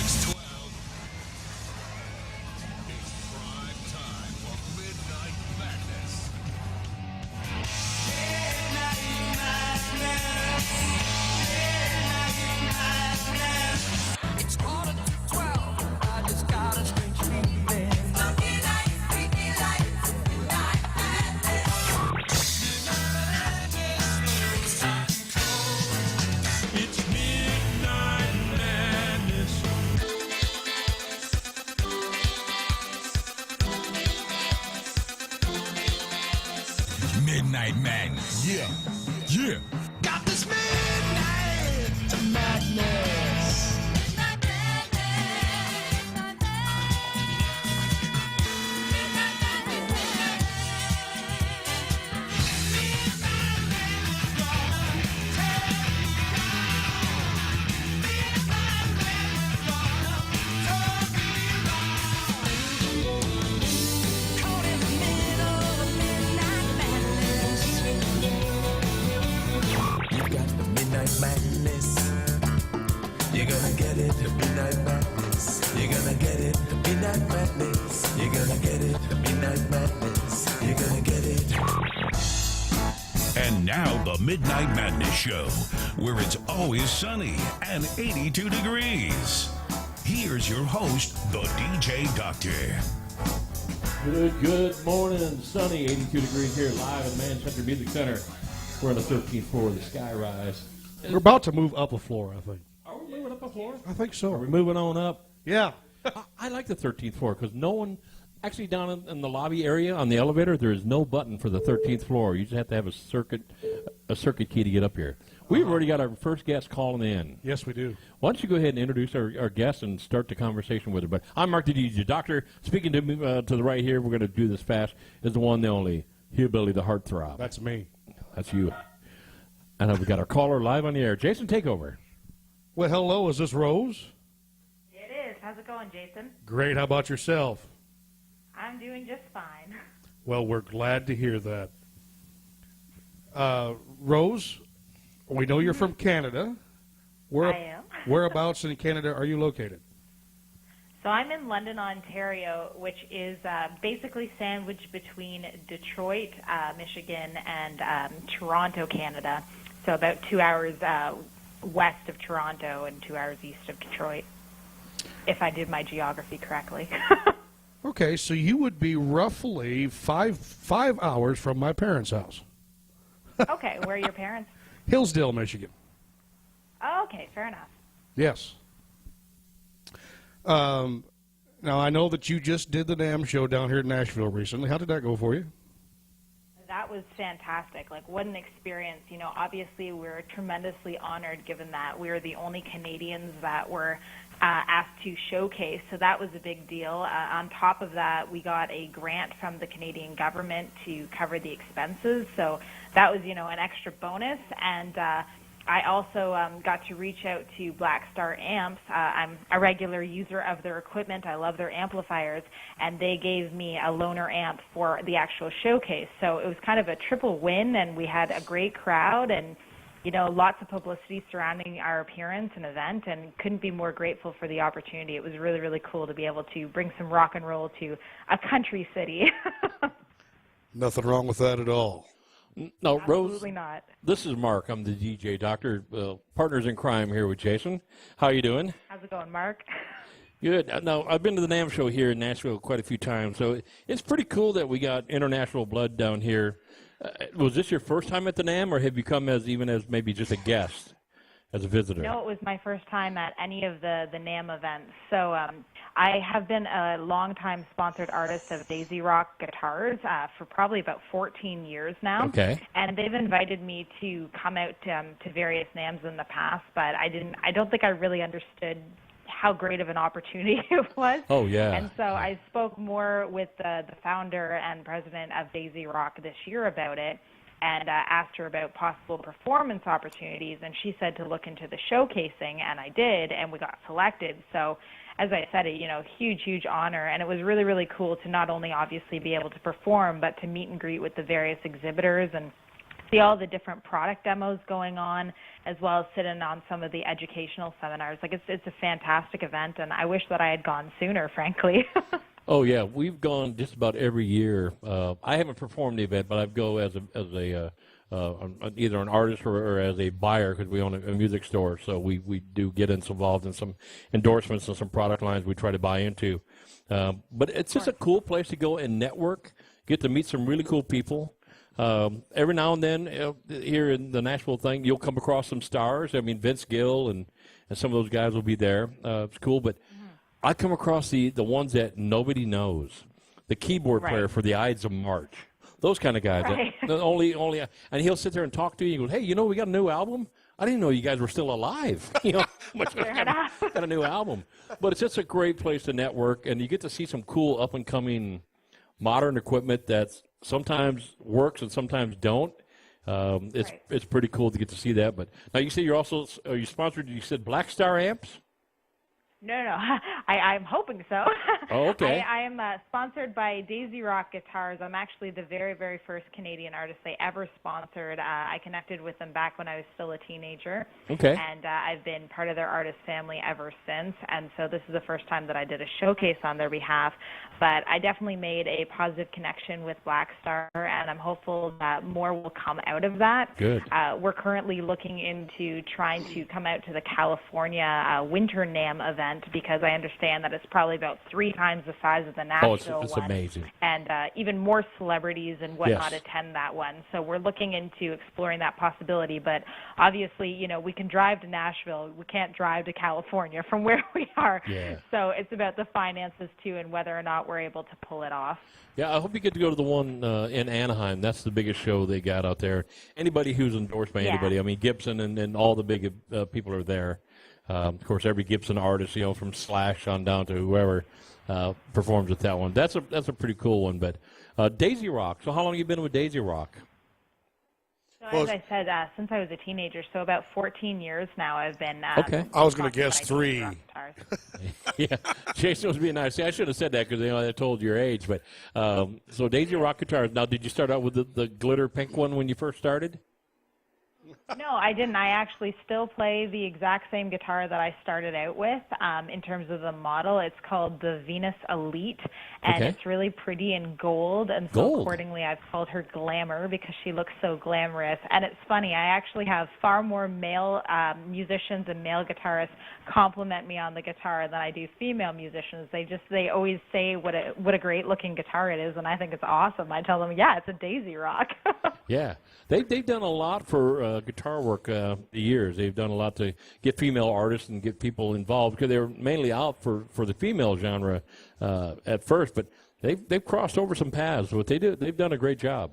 Fox 12. It's prime time for Midnight Madness. It's quarter to 12. I just got a strange feeling. Funky night, freaky night, midnight It's Midnight Madness. Midnight Madness. Yeah. Yeah. Got this midnight madness. Caught in the middle of midnight madness. You got the midnight madness. You're gonna get it, the midnight madness. You're gonna get it, the midnight madness. You're gonna get it, the midnight madness. You're gonna get it. And now the Midnight Madness Show, where it's always sunny and 82 degrees. Here's your host, the DJ Doctor. Good morning, sunny, 82 degrees here, live at the Manchester Music Center. We're on the 13th floor of the Sky Rise. We're about to move up a floor, I think. Are we moving up a floor? I think so. Are we moving on up? Yeah. I like the 13th floor because no one, actually down in the lobby area on the elevator, there is no button for the 13th floor. You just have to have a circuit key to get up here. We've already got our first guest calling in. Yes, we do. Why don't you go ahead and introduce our guest and start the conversation with her. But I'm Mark the DJ Doctor. Speaking to me to the right here, we're going to do this fast, is the one, the only, Hillbilly the Heartthrob. That's me. That's you. And we've got our caller live on the air. Jason, take over. Well, hello. Is this Rose? It is. How's it going, Jason? Great. How about yourself? I'm doing just fine. Well, we're glad to hear that. Rose, we know you're from Canada. I am. Whereabouts in Canada are you located? So I'm in London, Ontario, which is basically sandwiched between Detroit, Michigan, and Toronto, Canada. So about 2 hours west of Toronto and 2 hours east of Detroit, if I did my geography correctly. Okay, so you would be roughly five hours from my parents' house. Okay, where are your parents? Hillsdale, Michigan. Oh, okay, fair enough. Yes. Now, I know that you just did the NAMM show down here in Nashville recently. How did that go for you? That was fantastic. Like, what an experience. You know, obviously we're tremendously honored given that we're the only Canadians that were asked to showcase. So that was a big deal. On top of that, we got a grant from the Canadian government to cover the expenses. So that was, you know, an extra bonus. And I also got to reach out to Black Star Amps. I'm a regular user of their equipment. I love their amplifiers, and they gave me a loaner amp for the actual showcase. So it was kind of a triple win, and we had a great crowd and, you know, lots of publicity surrounding our appearance and event, and couldn't be more grateful for the opportunity. It was really, really cool to be able to bring some rock and roll to a country city. Nothing wrong with that at all. No, Rose. Absolutely not. This is Mark. I'm the DJ Doctor. Partners in crime here with Jason. How you doing? How's it going, Mark? Good. Now, I've been to the NAMM show here in Nashville quite a few times, so it's pretty cool that we got international blood down here. Was this your first time at the NAMM, or have you come as maybe just a guest, as a visitor? No, it was my first time at any of the NAMM events. So I have been a longtime sponsored artist of Daisy Rock Guitars for probably about 14 years now. Okay. And they've invited me to come out to various NAMMs in the past, but I don't think I really understood how great of an opportunity it was. Oh, yeah. And so I spoke more with the founder and president of Daisy Rock this year about it, and asked her about possible performance opportunities, and she said to look into the showcasing, and I did, and we got selected. So as I said, you know, huge honor, and it was really, really cool to not only obviously be able to perform, but to meet and greet with the various exhibitors and see all the different product demos going on, as well as sit in on some of the educational seminars. Like it's a fantastic event, and I wish that I had gone sooner, frankly. Oh yeah, we've gone just about every year. I haven't performed the event, but I go as a either an artist or as a buyer because we own a music store. So we do get involved in some endorsements and some product lines we try to buy into. But it's just a cool place to go and network, get to meet some really cool people. Every now and then here in the Nashville thing, you'll come across some stars. I mean, Vince Gill and some of those guys will be there. It's cool, but I come across the ones that nobody knows. The keyboard player for the Ides of March. Those kind of guys. Right. That only, and he'll sit there and talk to you. He goes, "Hey, you know, we got a new album. I didn't know you guys were still alive. You know, got a new album." But it's just a great place to network, and you get to see some cool up and coming modern equipment that sometimes works and sometimes don't. It's pretty cool to get to see that. But now you say you're also you sponsored. You said Black Star amps. No, I'm hoping so. Oh, okay. I am sponsored by Daisy Rock Guitars. I'm actually the very, very first Canadian artist they ever sponsored. I connected with them back when I was still a teenager. Okay. And I've been part of their artist family ever since. And so this is the first time that I did a showcase on their behalf. But I definitely made a positive connection with Black Star, and I'm hopeful that more will come out of that. Good. We're currently looking into trying to come out to the California Winter NAMM event, because I understand that it's probably about 3 times the size of the Nashville it's one. amazing. And even more celebrities and whatnot attend that one. So we're looking into exploring that possibility. But obviously, you know, we can drive to Nashville. We can't drive to California from where we are. Yeah. So it's about the finances, too, and whether or not we're able to pull it off. Yeah, I hope you get to go to the one in Anaheim. That's the biggest show they got out there. Anybody who's endorsed by anybody. I mean, Gibson and all the big people are there. Of course, every Gibson artist, you know, from Slash on down to whoever performs with that one. That's a pretty cool one. But Daisy Rock. So how long have you been with Daisy Rock? So as I said, since I was a teenager, so about 14 years now I've been okay. I was going to guess 3. Yeah, Jason was being nice. See, I should have said that because I told your age. But so Daisy Rock Guitars. Now, did you start out with the glitter pink one when you first started? No, I didn't. I actually still play the exact same guitar that I started out with. In terms of the model, it's called the Venus Elite, and it's really pretty in gold. And so accordingly, I've called her Glamour because she looks so glamorous. And it's funny, I actually have far more male musicians and male guitarists compliment me on the guitar than I do female musicians. They always say what a great looking guitar it is, and I think it's awesome. I tell them, yeah, it's a Daisy Rock. Yeah, they've done a lot for guitar work the years. They've done a lot to get female artists and get people involved because they were mainly out for the female genre at first, but they've crossed over some paths. What they've done a great job.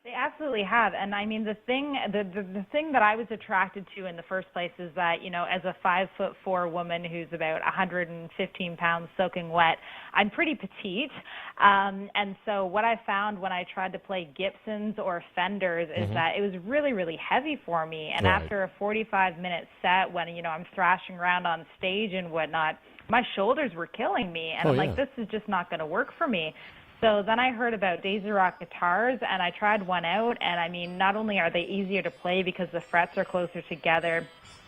They absolutely have, and I mean the thing that I was attracted to in the first place is that, you know, as a 5'4" woman who's about 115 pounds soaking wet, I'm pretty petite, and so what I found when I tried to play Gibsons or Fenders is that it was really, really heavy for me, and after a 45-minute set, when, you know, I'm thrashing around on stage and whatnot, my shoulders were killing me, and I'm like, this is just not going to work for me. So then I heard about Daisy Rock guitars, and I tried one out, and I mean, not only are they easier to play because the frets are closer together,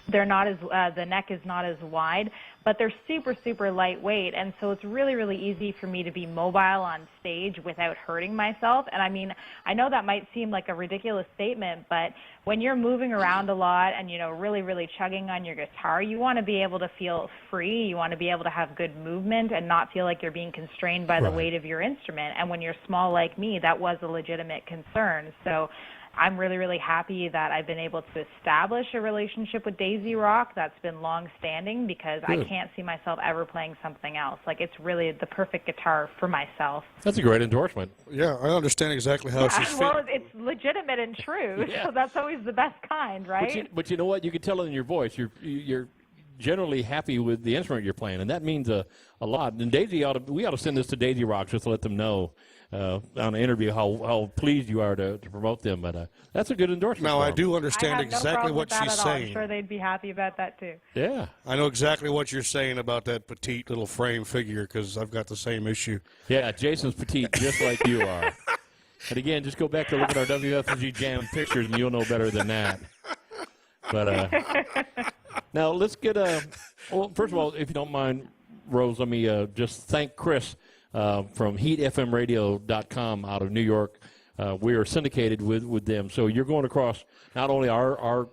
they're not as the neck is not as wide, but they're super, super lightweight, and so it's really, really easy for me to be mobile on stage without hurting myself. And I mean, I know that might seem like a ridiculous statement, but when you're moving around a lot and, you know, really, really chugging on your guitar, you want to be able to feel free. You want to be able to have good movement and not feel like you're being constrained by the weight of your instrument. And when you're small like me, that was a legitimate concern. So I'm really, really happy that I've been able to establish a relationship with Daisy Rock that's been long-standing, because I can't see myself ever playing something else. Like, it's really the perfect guitar for myself. That's a great endorsement. Yeah, I understand exactly how she's feeling. Well, it's legitimate and true, so that's always the best kind, right? But you know what? You can tell it in your voice. You're generally happy with the instrument you're playing, and that means a lot. And we ought to send this to Daisy Rock just to let them know on an interview how pleased you are to promote them. But that's a good endorsement. Now, I do understand exactly what she's saying. I'm sure they'd be happy about that too. Yeah. I know exactly what you're saying about that petite little frame figure, because I've got the same issue. Yeah, Jason's petite just like you are. And again, just go back to look at our WFMG Jam pictures, and you'll know better than that. But now let's get well, first of all, if you don't mind, Rose, let me just thank Chris from HeatFMRadio.com out of New York. We are syndicated with them. So you're going across not only our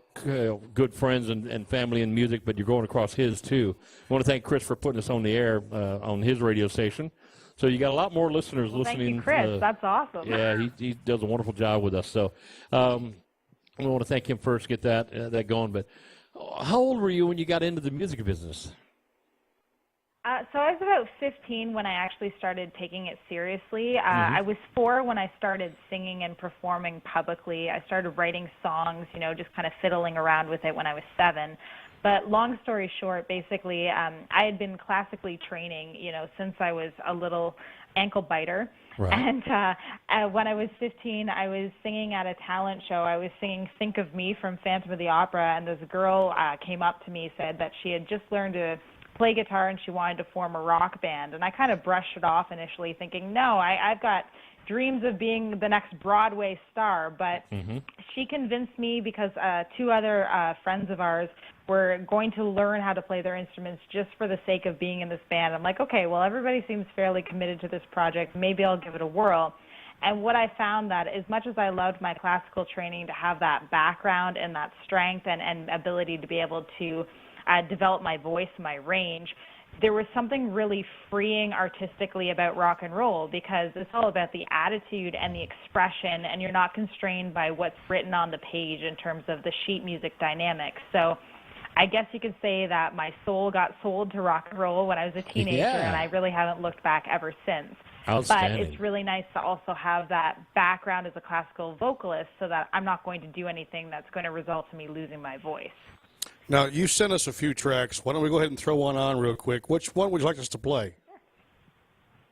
good friends and family in music, but you're going across his too. I want to thank Chris for putting us on the air on his radio station. So you got a lot more listeners listening. Thank you, Chris. That's awesome. Yeah, he does a wonderful job with us. So we want to thank him first, get that going. But how old were you when you got into the music business? So I was about 15 when I actually started taking it seriously. I was 4 when I started singing and performing publicly. I started writing songs, just kind of fiddling around with it when I was 7. But long story short, basically, I had been classically training, since I was a little ankle biter. Right. And when I was 15, I was singing at a talent show. I was singing Think of Me from Phantom of the Opera, and this girl came up to me, said that she had just learned to play guitar and she wanted to form a rock band. And I kind of brushed it off initially thinking, no, I've got dreams of being the next Broadway star. But she convinced me because 2 other friends of ours were going to learn how to play their instruments just for the sake of being in this band. I'm like, okay, well, everybody seems fairly committed to this project. Maybe I'll give it a whirl. And what I found that as much as I loved my classical training to have that background and that strength and ability to be able to develop my voice, my range, there was something really freeing artistically about rock and roll because it's all about the attitude and the expression, and you're not constrained by what's written on the page in terms of the sheet music dynamics. So I guess you could say that my soul got sold to rock and roll when I was a teenager, and I really haven't looked back ever since. But it's really nice to also have that background as a classical vocalist so that I'm not going to do anything that's going to result in me losing my voice. Now, you sent us a few tracks. Why don't we go ahead and throw one on real quick? Which one would you like us to play?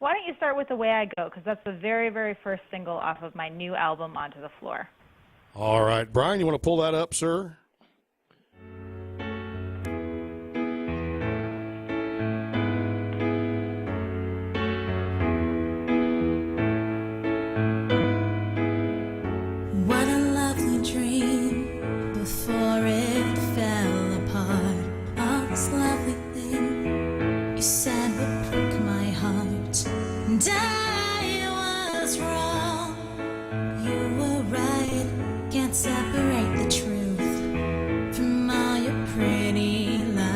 Why don't you start with The Way I Go, because that's the very, very first single off of my new album, Onto the Floor. All right. Brian, you want to pull that up, sir? What a lovely dream before it fell apart. All this lovely thing you said would break my heart. And I was wrong. You were right. Can't separate the truth from all your pretty lies.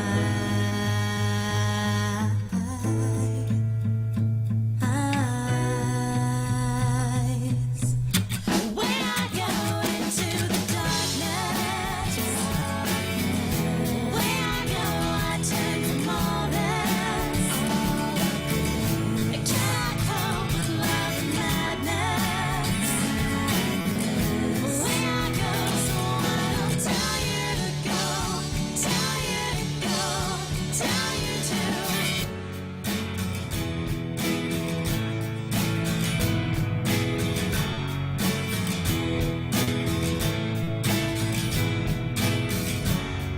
When I go into the darkness, when I go, I turn from all this. I cannot cope with love and madness. When I go, so I don't tell you to go, tell you to go, tell you to.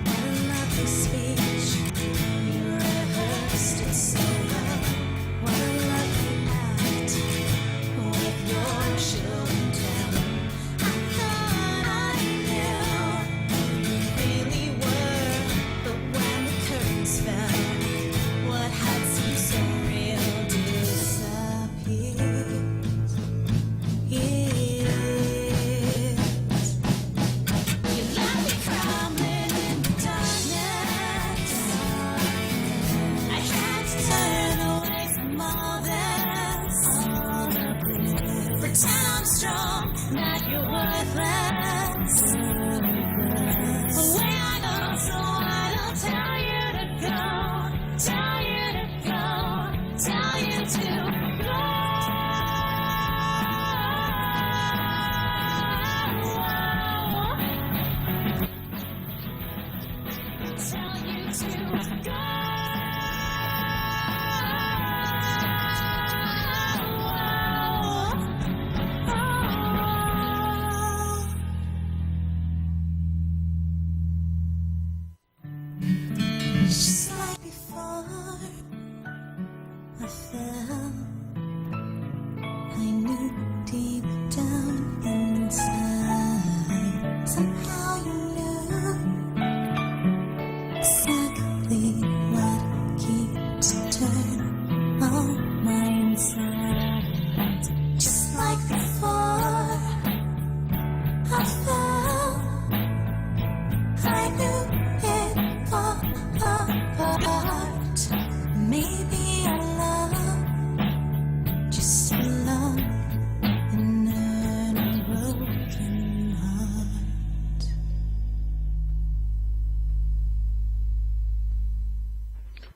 What a lovely speech, you rehearsed it so well. What a lovely act, with your show and tell. I thought I knew you really were, but when the curtains fell, what had seemed so real disappeared. You left me crumbling in the darkness. I had to turn away from all this. Pretend I'm strong, that you're worthless. Away I go, so I don't tell you to go, tell you to go, tell you to go. Tell you to go.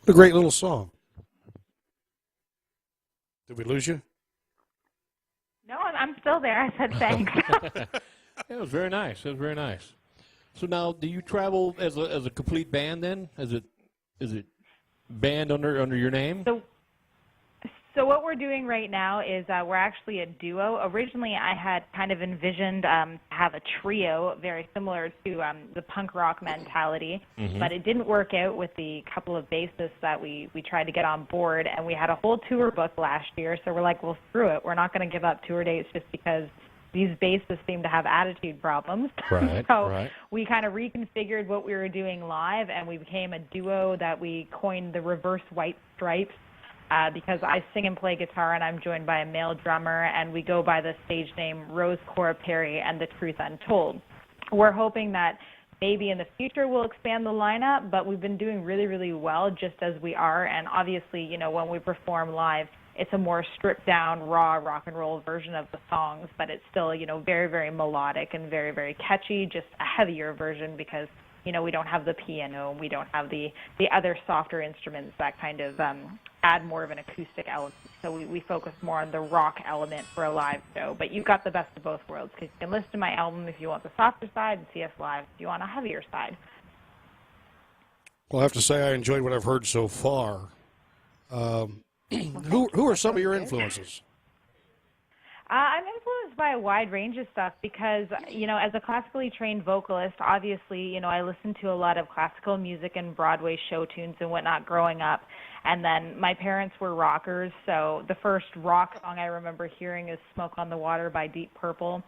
A great little song. Did we lose you? No, I'm still there. I said thanks. It was very nice. It was very nice. So now, do you travel as a complete band then? Is it band under your name? So what we're doing right now is we're actually a duo. Originally, I had kind of envisioned to have a trio, very similar to the punk rock mentality, but it didn't work out with the couple of bassists that we tried to get on board, and we had a whole tour booked last year, so we're like, well, screw it. We're not going to give up tour dates just because these bassists seem to have attitude problems. Right, So right. we kind of reconfigured what we were doing live, and we became a duo that we coined the Reverse White Stripes. Because I sing and play guitar, and I'm joined by a male drummer, and we go by the stage name Rose Cora Perry and The Truth Untold. We're hoping that maybe in the future we'll expand the lineup, but we've been doing really, really well just as we are, and obviously, you know, when we perform live, it's a more stripped-down, raw rock and roll version of the songs, but it's still, you know, very, very melodic and very, very catchy, just a heavier version because, you know, we don't have the piano, we don't have the other softer instruments that kind of add more of an acoustic element. So we focus more on the rock element for a live show. But you've got the best of both worlds because you can listen to my album if you want the softer side and see us live if you want a heavier side. Well, I have to say I enjoyed what I've heard so far. Who are some of your influences? I'm influenced by a wide range of stuff because, you know, as a classically trained vocalist, obviously, you know, I listened to a lot of classical music and Broadway show tunes and whatnot growing up. And then my parents were rockers, so the first rock song I remember hearing is Smoke on the Water by Deep Purple.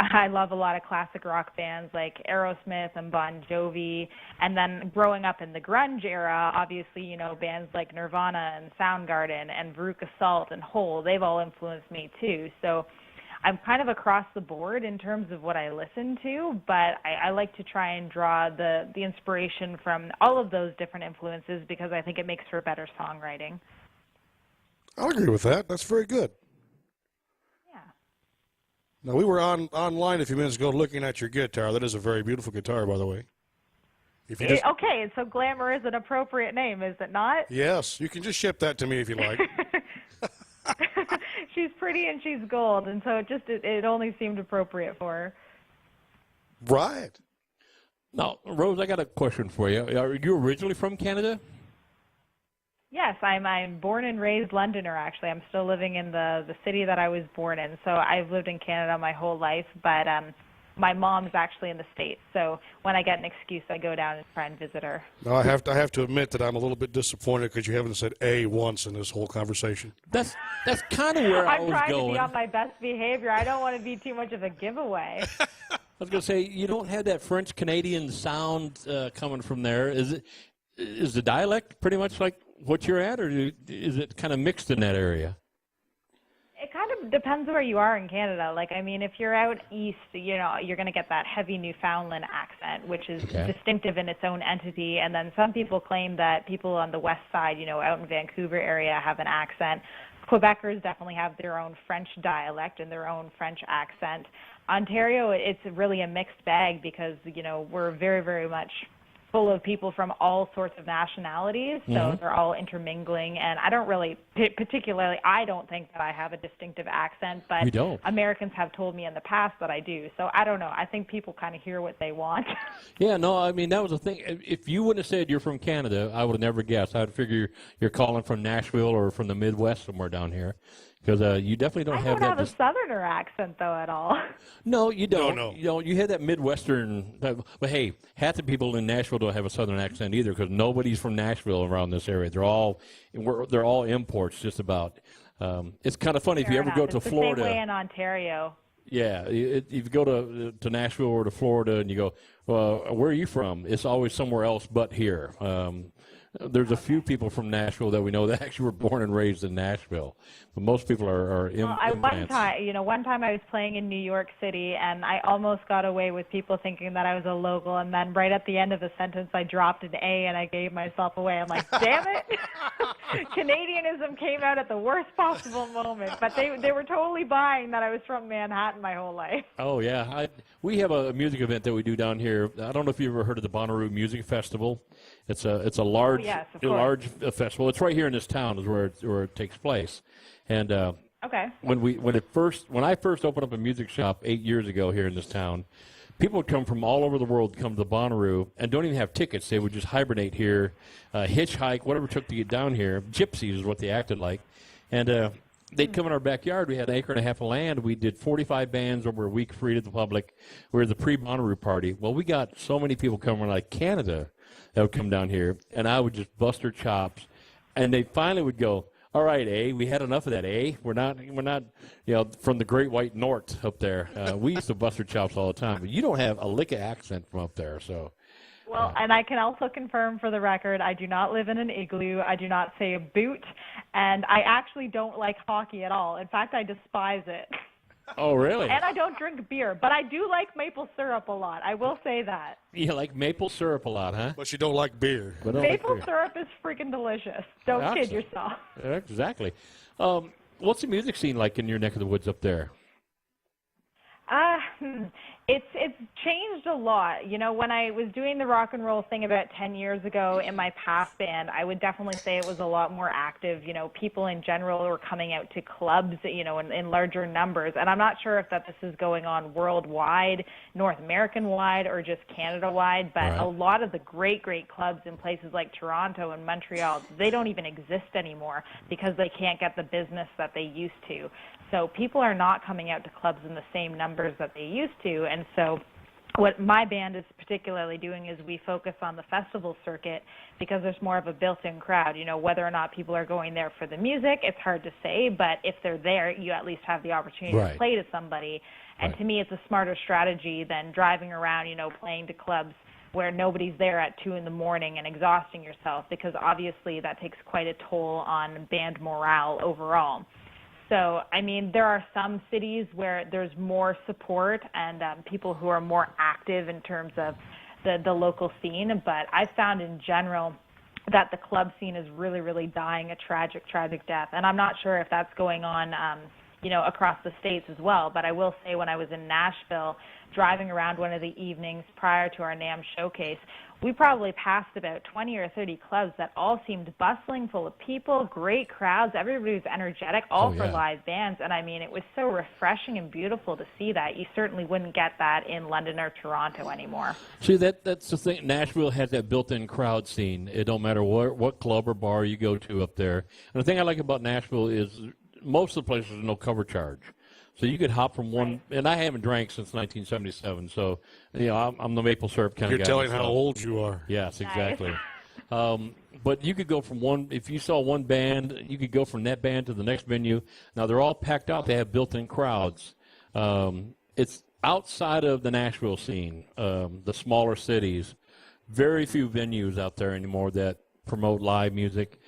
I love a lot of classic rock bands like Aerosmith and Bon Jovi. And then growing up in the grunge era, obviously, you know, bands like Nirvana and Soundgarden and Veruca Salt and Hole, they've all influenced me too. So I'm kind of across the board in terms of what I listen to, but I like to try and draw the inspiration from all of those different influences because I think it makes for better songwriting. I'll agree with that. That's very good. Now, we were online a few minutes ago looking at your guitar. That is a very beautiful guitar, by the way. If you just, okay, so Glamour is an appropriate name, is it not? yes, you can just ship that to me if you like. She's pretty and she's gold, and so it only seemed appropriate for her. Right. Now, Rose, I got a question for you. Are you originally from Canada? Yes, I'm born and raised Londoner, actually. I'm still living in the city that I was born in. So I've lived in Canada my whole life, but my mom's actually in the States. So when I get an excuse, I go down and try and visit her. Now, I have to admit that I'm a little bit disappointed because you haven't said A once in this whole conversation. That's kind of where I I'm was trying going. to be on my best behavior. I don't want to be too much of a giveaway. I was going to say, you don't have that French-Canadian sound coming from there. Is the dialect pretty much like what you're at, or is it kind of mixed in that area? It kind of depends where you are in Canada. Like, I mean, if you're out east, you know, you're going to get that heavy Newfoundland accent, which is distinctive in its own entity. And then some people claim that people on the west side, you know, out in Vancouver area have an accent. Quebecers definitely have their own French dialect and their own French accent. Ontario, it's really a mixed bag because, you know, we're very, very much full of people from all sorts of nationalities, so they're all intermingling, and I don't really, particularly, I don't think that I have a distinctive accent, but You don't. Americans have told me in the past that I do, so I don't know. I think people kind of hear what they want. Yeah, no, I mean, that was the thing. If you wouldn't have said you're from Canada, I would have never guessed. I would figure you're calling from Nashville or from the Midwest somewhere down here. Because you definitely don't I have don't that. have a Southerner accent, though, at all. No, you don't. No. You know, you have that Midwestern. But hey, half the people in Nashville don't have a Southern accent either, because nobody's from Nashville around this area. They're all imports, just about. It's kind of funny if you ever go to it's Florida. the same way in Ontario. Yeah, if you go to Nashville or to Florida and you go, well, where are you from? It's always somewhere else but here. There's a few people from Nashville that we know that actually were born and raised in Nashville, but most people are Well, one time I was playing in New York City, and I almost got away with people thinking that I was a local, and then right at the end of the sentence, I dropped an A, and I gave myself away. I'm like, damn it! Canadianism came out at the worst possible moment, but they were totally buying that I was from Manhattan my whole life. Oh yeah, we have a music event that we do down here. I don't know if you ever heard of the Bonnaroo Music Festival. It's a large yes, of a course. large festival. It's right here in this town is where it takes place. And Okay. when I first opened up a music shop 8 years ago here in this town, people would come from all over the world to come to the Bonnaroo and don't even have tickets. They would just hibernate here, hitchhike, whatever it took to get down here. Gypsies is what they acted like. And they'd come in our backyard. We had an acre and a half of land. We did 45 bands over a week free to the public. We were the pre-Bonnaroo party. Well, we got so many people coming from like Canada that would come down here, and I would just bust their chops. And they finally would go, all right, we had enough of that, We're not, from the Great White North up there. We used to bust our chops all the time, but you don't have a lick of accent from up there, so. Well, and I can also confirm for the record, I do not live in an igloo. I do not say a boot, and I actually don't like hockey at all. In fact, I despise it. Oh, really? And I don't drink beer, but I do like maple syrup a lot. I will say that. You like maple syrup a lot, huh? But you don't like beer. But I don't like Maple beer. syrup is freaking delicious. Don't kid Excellent. yourself. Exactly. What's the music scene like in your neck of the woods up there? It's changed a lot. You know, when I was doing the rock and roll thing about 10 years ago in my past band, I would definitely say it was a lot more active. You know, people in general were coming out to clubs, in larger numbers. And I'm not sure if this is going on worldwide, North American-wide, or just Canada-wide, but Right. a lot of the great clubs in places like Toronto and Montreal, they don't even exist anymore because they can't get the business that they used to. So people are not coming out to clubs in the same numbers that they used to. And so what my band is particularly doing is we focus on the festival circuit because there's more of a built-in crowd. You know, whether or not people are going there for the music, it's hard to say, but if they're there, you at least have the opportunity Right. to play to somebody. And Right. to me, it's a smarter strategy than driving around, playing to clubs where nobody's there at 2 in the morning and exhausting yourself, because obviously that takes quite a toll on band morale overall. So, I mean, there are some cities where there's more support and people who are more active in terms of the local scene, but I've found in general that the club scene is really, really dying a tragic death. And I'm not sure if that's going on, across the states as well, but I will say when I was in Nashville, driving around one of the evenings prior to our NAMM showcase, we probably passed about 20 or 30 clubs that all seemed bustling, full of people, great crowds. Everybody was energetic, all for yeah. live bands. And I mean, it was so refreshing and beautiful to see that. You certainly wouldn't get that in London or Toronto anymore. See, that's the thing. Nashville has that built-in crowd scene. It don't matter what club or bar you go to up there. And the thing I like about Nashville is most of the places there's no cover charge. So you could hop from one, and I haven't drank since 1977, so, I'm the maple syrup kind You're of guy. telling how myself. old you are. Yes, exactly. But you could go from one, if you saw one band, you could go from that band to the next venue. Now, they're all packed out. They have built-in crowds. It's outside of the Nashville scene, the smaller cities. Very few venues out there anymore that promote live music.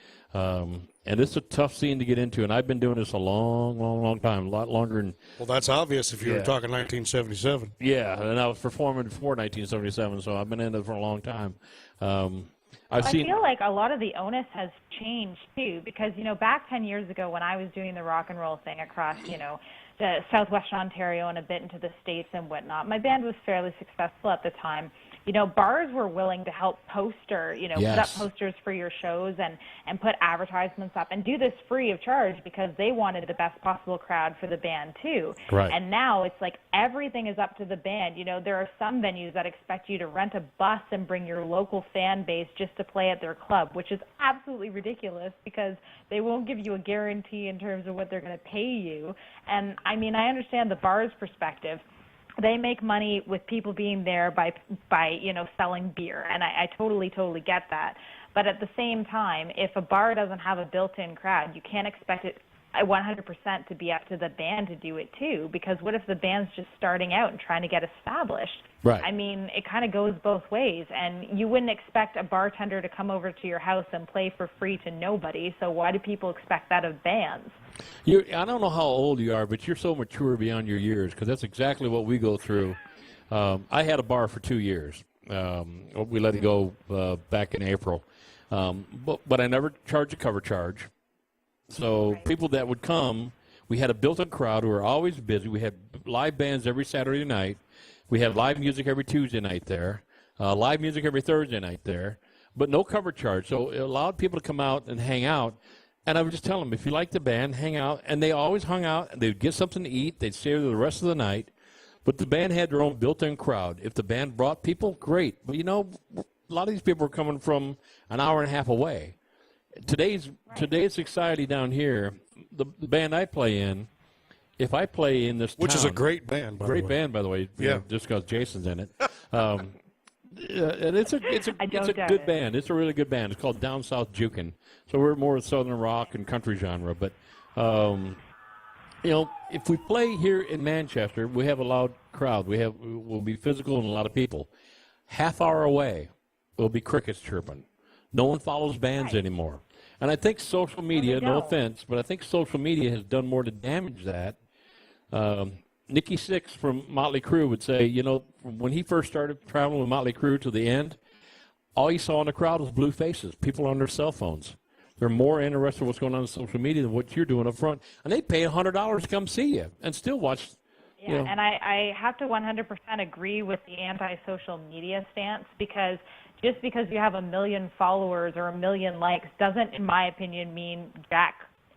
And it's a tough scene to get into, and I've been doing this a long time, a lot longer than... Well, that's obvious if you were Yeah. talking 1977. Yeah, and I was performing before 1977, so I've been in it for a long time. I feel like a lot of the onus has changed too, because back 10 years ago when I was doing the rock and roll thing across the Southwestern Ontario and a bit into the States and whatnot, my band was fairly successful at the time. Bars were willing to help poster, put up Yes. posters for your shows and put advertisements up and do this free of charge because they wanted the best possible crowd for the band too. Right. And now it's like everything is up to the band. There are some venues that expect you to rent a bus and bring your local fan base just to play at their club, which is absolutely ridiculous because they won't give you a guarantee in terms of what they're going to pay you. And I mean, I understand the bar's perspective. They make money with people being there by selling beer, and I totally get that. But at the same time, if a bar doesn't have a built-in crowd, you can't expect it 100% to be up to the band to do it too, because what if the band's just starting out and trying to get established? Right. I mean, it kind of goes both ways, and you wouldn't expect a bartender to come over to your house and play for free to nobody, so why do people expect that of bands? I don't know how old you are, but you're so mature beyond your years, because that's exactly what we go through. I had a bar for 2 years. We let it go back in April. But I never charged a cover charge. So people that would come, we had a built-in crowd who were always busy. We had live bands every Saturday night. We had live music every Tuesday night there, live music every Thursday night there. but no cover charge. So it allowed people to come out and hang out. And I would just tell them, if you like the band, hang out. And they always hung out. And they'd get something to eat. They'd stay there the rest of the night. But the band had their own built-in crowd. If the band brought people, great. But, a lot of these people are coming from an hour and a half away. Today's society down here, the band I play in, if I play in this Which town, is a great band, by the way. Great band, by the way. Yeah. Just because Jason's in it. And it's a good band. It's a really good band. It's called Down South Jukin'. So we're more southern rock and country genre. But, if we play here in Manchester, we have a loud crowd. We'll be physical and a lot of people. Half hour away, will be crickets chirping. No one follows bands anymore. And I think social media, no offense, but I think social media has done more to damage that. Nikki Sixx from Motley Crue would say, when he first started traveling with Motley Crue to the end, all you saw in the crowd was blue faces, people on their cell phones. They're more interested in what's going on social media than what you're doing up front. And they pay $100 to come see you and still watch. Yeah, and I have to 100% agree with the anti-social media stance, because just because you have 1 million followers or 1 million likes doesn't, in my opinion, mean jack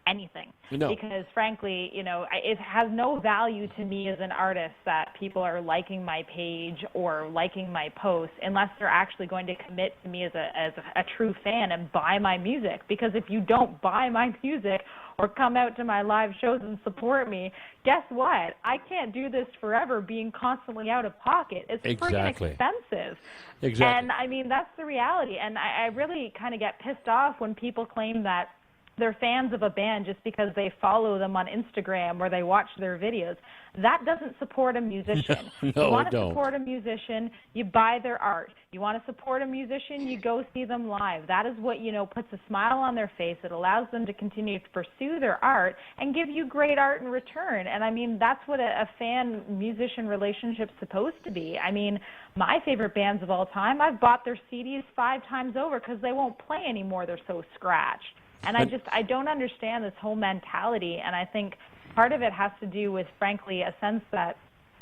anything. No. Because frankly, it has no value to me as an artist that people are liking my page or liking my posts unless they're actually going to commit to me as a true fan and buy my music. Because if you don't buy my music or come out to my live shows and support me, guess what? I can't do this forever being constantly out of pocket. It's freaking expensive. Exactly. And I mean, that's the reality. And I really kind of get pissed off when people claim that they're fans of a band just because they follow them on Instagram or they watch their videos. That doesn't support a musician. No, you want to don't. support a musician, you buy their art. You want to support a musician, you go see them live. That is what, puts a smile on their face. It allows them to continue to pursue their art and give you great art in return. And I mean, that's what a fan-musician relationship's supposed to be. I mean, my favorite bands of all time, I've bought their CDs 5 times over because they won't play anymore. They're so scratched. And I don't understand this whole mentality, and I think part of it has to do with, frankly, a sense that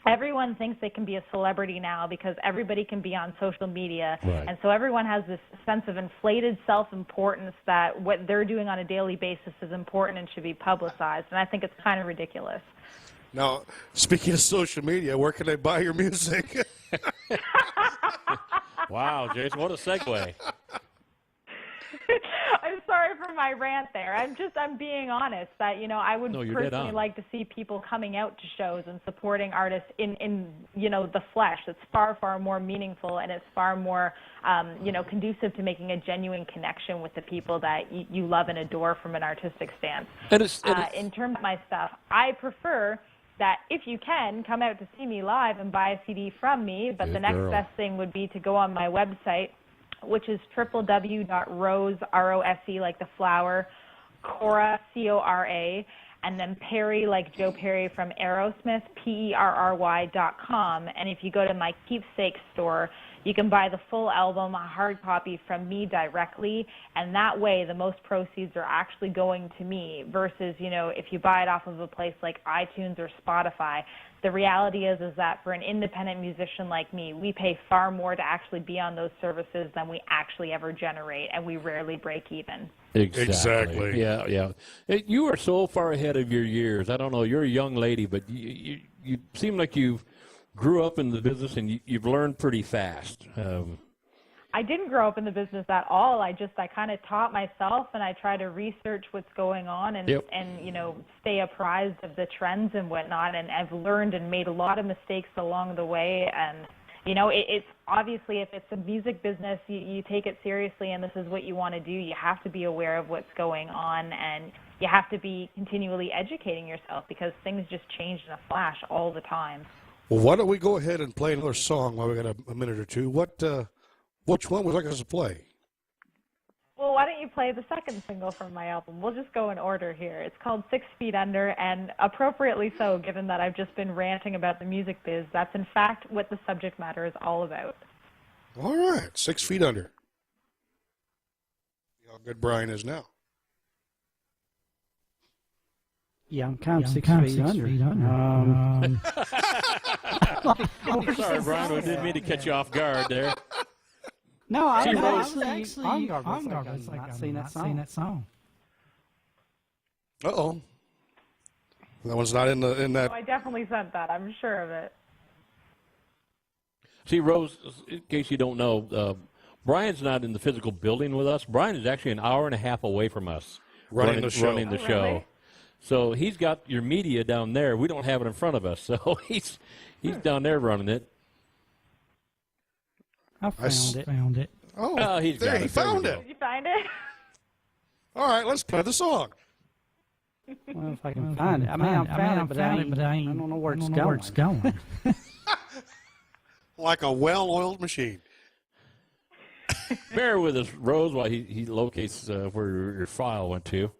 everyone thinks they can be a celebrity now because everybody can be on social media. Right. And so everyone has this sense of inflated self-importance that what they're doing on a daily basis is important and should be publicized, and I think it's kind of ridiculous. Now, speaking of social media, where can they buy your music? Wow, Jason, what a segue. I'm sorry for my rant there. I'm being honest that, I would personally like to see people coming out to shows and supporting artists in the flesh. It's far, far more meaningful, and it's far more, conducive to making a genuine connection with the people that you love and adore from an artistic stance. In terms of my stuff, I prefer that if you can, come out to see me live and buy a CD from me, but the next best thing would be to go on my website, which is www.rose, R-O-S-E, like the flower, Cora, C-O-R-A, and then Perry, like Joe Perry from Aerosmith, Perry.com. And if you go to my Keepsake store, you can buy the full album, a hard copy from me directly, and that way the most proceeds are actually going to me versus, if you buy it off of a place like iTunes or Spotify. The reality is that for an independent musician like me, we pay far more to actually be on those services than we actually ever generate, and we rarely break even. Exactly. Yeah. You are so far ahead of your years. I don't know. You're a young lady, but you seem like you grew up in the business and you've learned pretty fast. I didn't grow up in the business at all. I kind of taught myself, and I try to research what's going on and stay apprised of the trends and whatnot. And I've learned and made a lot of mistakes along the way. And it's obviously, if it's a music business, you take it seriously, and this is what you want to do. You have to be aware of what's going on, and you have to be continually educating yourself because things just change in a flash all the time. Well, why don't we go ahead and play another song while we got a minute or two? Which one would you like us to play? Well, why don't you play the second single from my album? We'll just go in order here. It's called 6 Feet Under, and appropriately so, given that I've just been ranting about the music biz. That's, in fact, what the subject matter is all about. All right, 6 Feet Under. See how good Brian is now. Yeah, I'm kind of 6 feet under. Sorry, Brian, I didn't mean to catch you off guard there. No, I See, was Rose- actually on guard. Not seen that song. Uh-oh. That one's not in that. Oh, I definitely sent that. I'm sure of it. See, Rose, in case you don't know, Brian's not in the physical building with us. Brian is actually an hour and a half away from us Running the show. Oh, really? So he's got your media down there. We don't have it in front of us. So he's down there running it. I found it. Oh, He's there, got he it. There we found go. it. Did you find it? All right, let's play the song. Well, if I can find it. I found it, but I don't know where it's going. Like a well-oiled machine. Bear with us, Rose, while he locates where your file went to.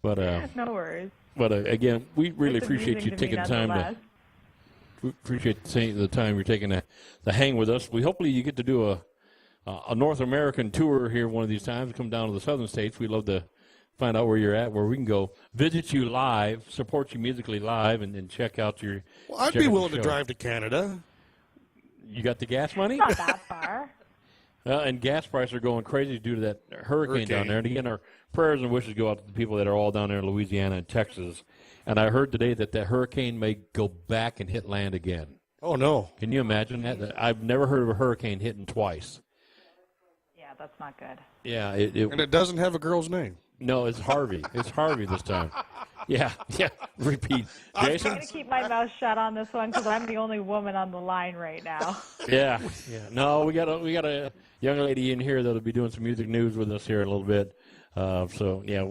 But No worries. Again, we really It's appreciate amusing you to me taking time to. nonetheless. We appreciate the time you're taking to hang with us. Hopefully you get to do a North American tour here one of these times. Come down to the southern states. We'd love to find out where you're at, where we can go visit you live, support you musically live, and check out your. Well, I'd check be out willing the to show. drive to Canada. You got the gas money? Not that far. And gas prices are going crazy due to that hurricane down there. And again, our prayers and wishes go out to the people that are all down there in Louisiana and Texas. And I heard today that hurricane may go back and hit land again. Oh, no. Can you imagine that? I've never heard of a hurricane hitting twice. Yeah, that's not good. Yeah, And it doesn't have a girl's name. no, it's Harvey. It's Harvey this time. Yeah. Repeat, I'm Jason. going to keep my mouth shut on this one because I'm the only woman on the line right now. Yeah. No, we got a young lady in here that'll be doing some music news with us here in a little bit. So yeah,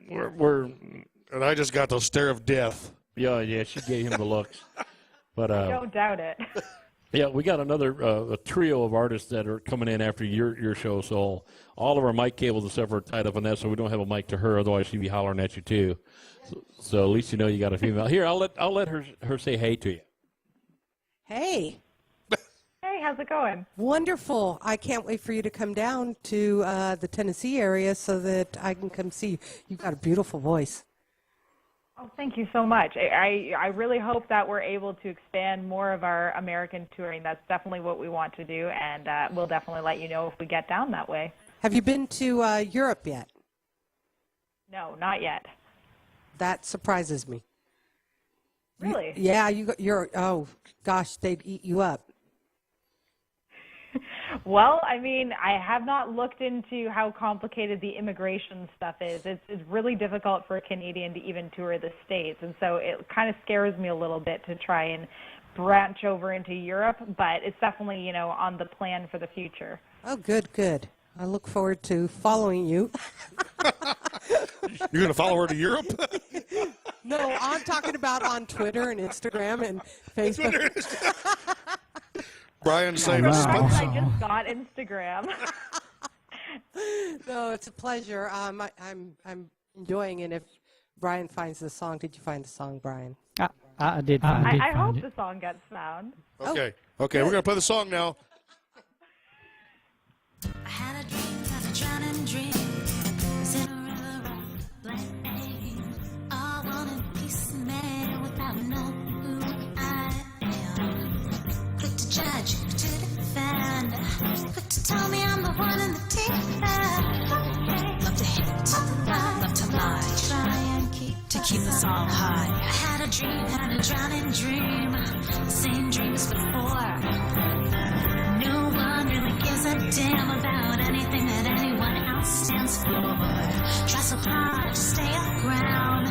we're And I just got the stare of death. yeah. She gave him the looks, but Don't doubt it. yeah, we got another a trio of artists that are coming in after your show. So all of our mic cables and stuff are tied up on that, so we don't have a mic to her. Otherwise, she'd be hollering at you too. So at least you know you got a female. Here, I'll let her say hey to you. Hey, Hey, how's it going? wonderful. I can't wait for you to come down to the Tennessee area so that I can come see you. You've got a beautiful voice. Oh, thank you so much. I really hope that we're able to expand more of our American touring. That's definitely what we want to do, and we'll definitely let you know if we get down that way. Have you been to Europe yet? No, not yet. That surprises me. Really? Yeah, you're, oh, gosh, they'd eat you up. Well, I mean, I have not looked into how complicated the immigration stuff is. It's really difficult for a Canadian to even tour the States, and so it kind of scares me a little bit to try and branch over into Europe, but it's definitely, on the plan for the future. Oh, good. I look forward to following you. You're going to follow her to Europe? No, I'm talking about on Twitter and Instagram and Facebook. Brian's saying wow. it's I just got Instagram. No, it's a pleasure. I'm enjoying it. If Brian finds the song, did you find the song, Brian? I did find it. I hope the song gets found. Okay, we're going to play the song now. I had a dream of a drowning dream. Was in a river of blame. I wanted peace of man without knowing who I am. Quick to judge, quick to defend. Quick to tell me I'm the one in the deep end. Love to hate, love to lie. Try and keep us all high. I had a dream, had a drowning dream. The same dream as before. No one really gives a damn about anything that anyone else stands for. Try so hard to stay aground.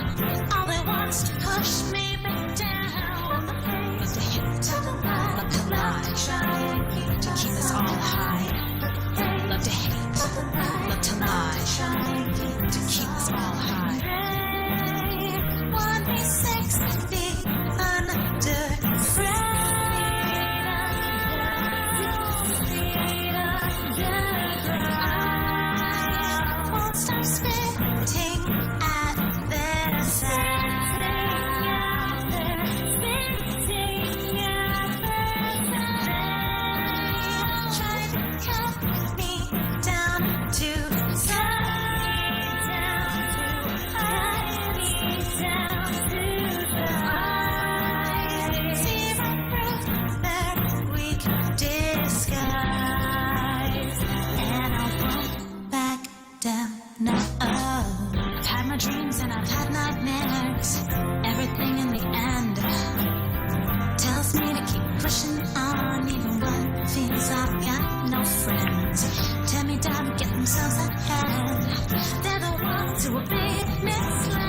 All they want is to push me back down. Love to hate, love to lie. Try to keep us all high. Love to hate, love to lie. To keep us all high. 1v6 feet under. Stop spitting at their side. Try to cut me down to size. words tear me down and get themselves ahead. They're the ones who are being misled.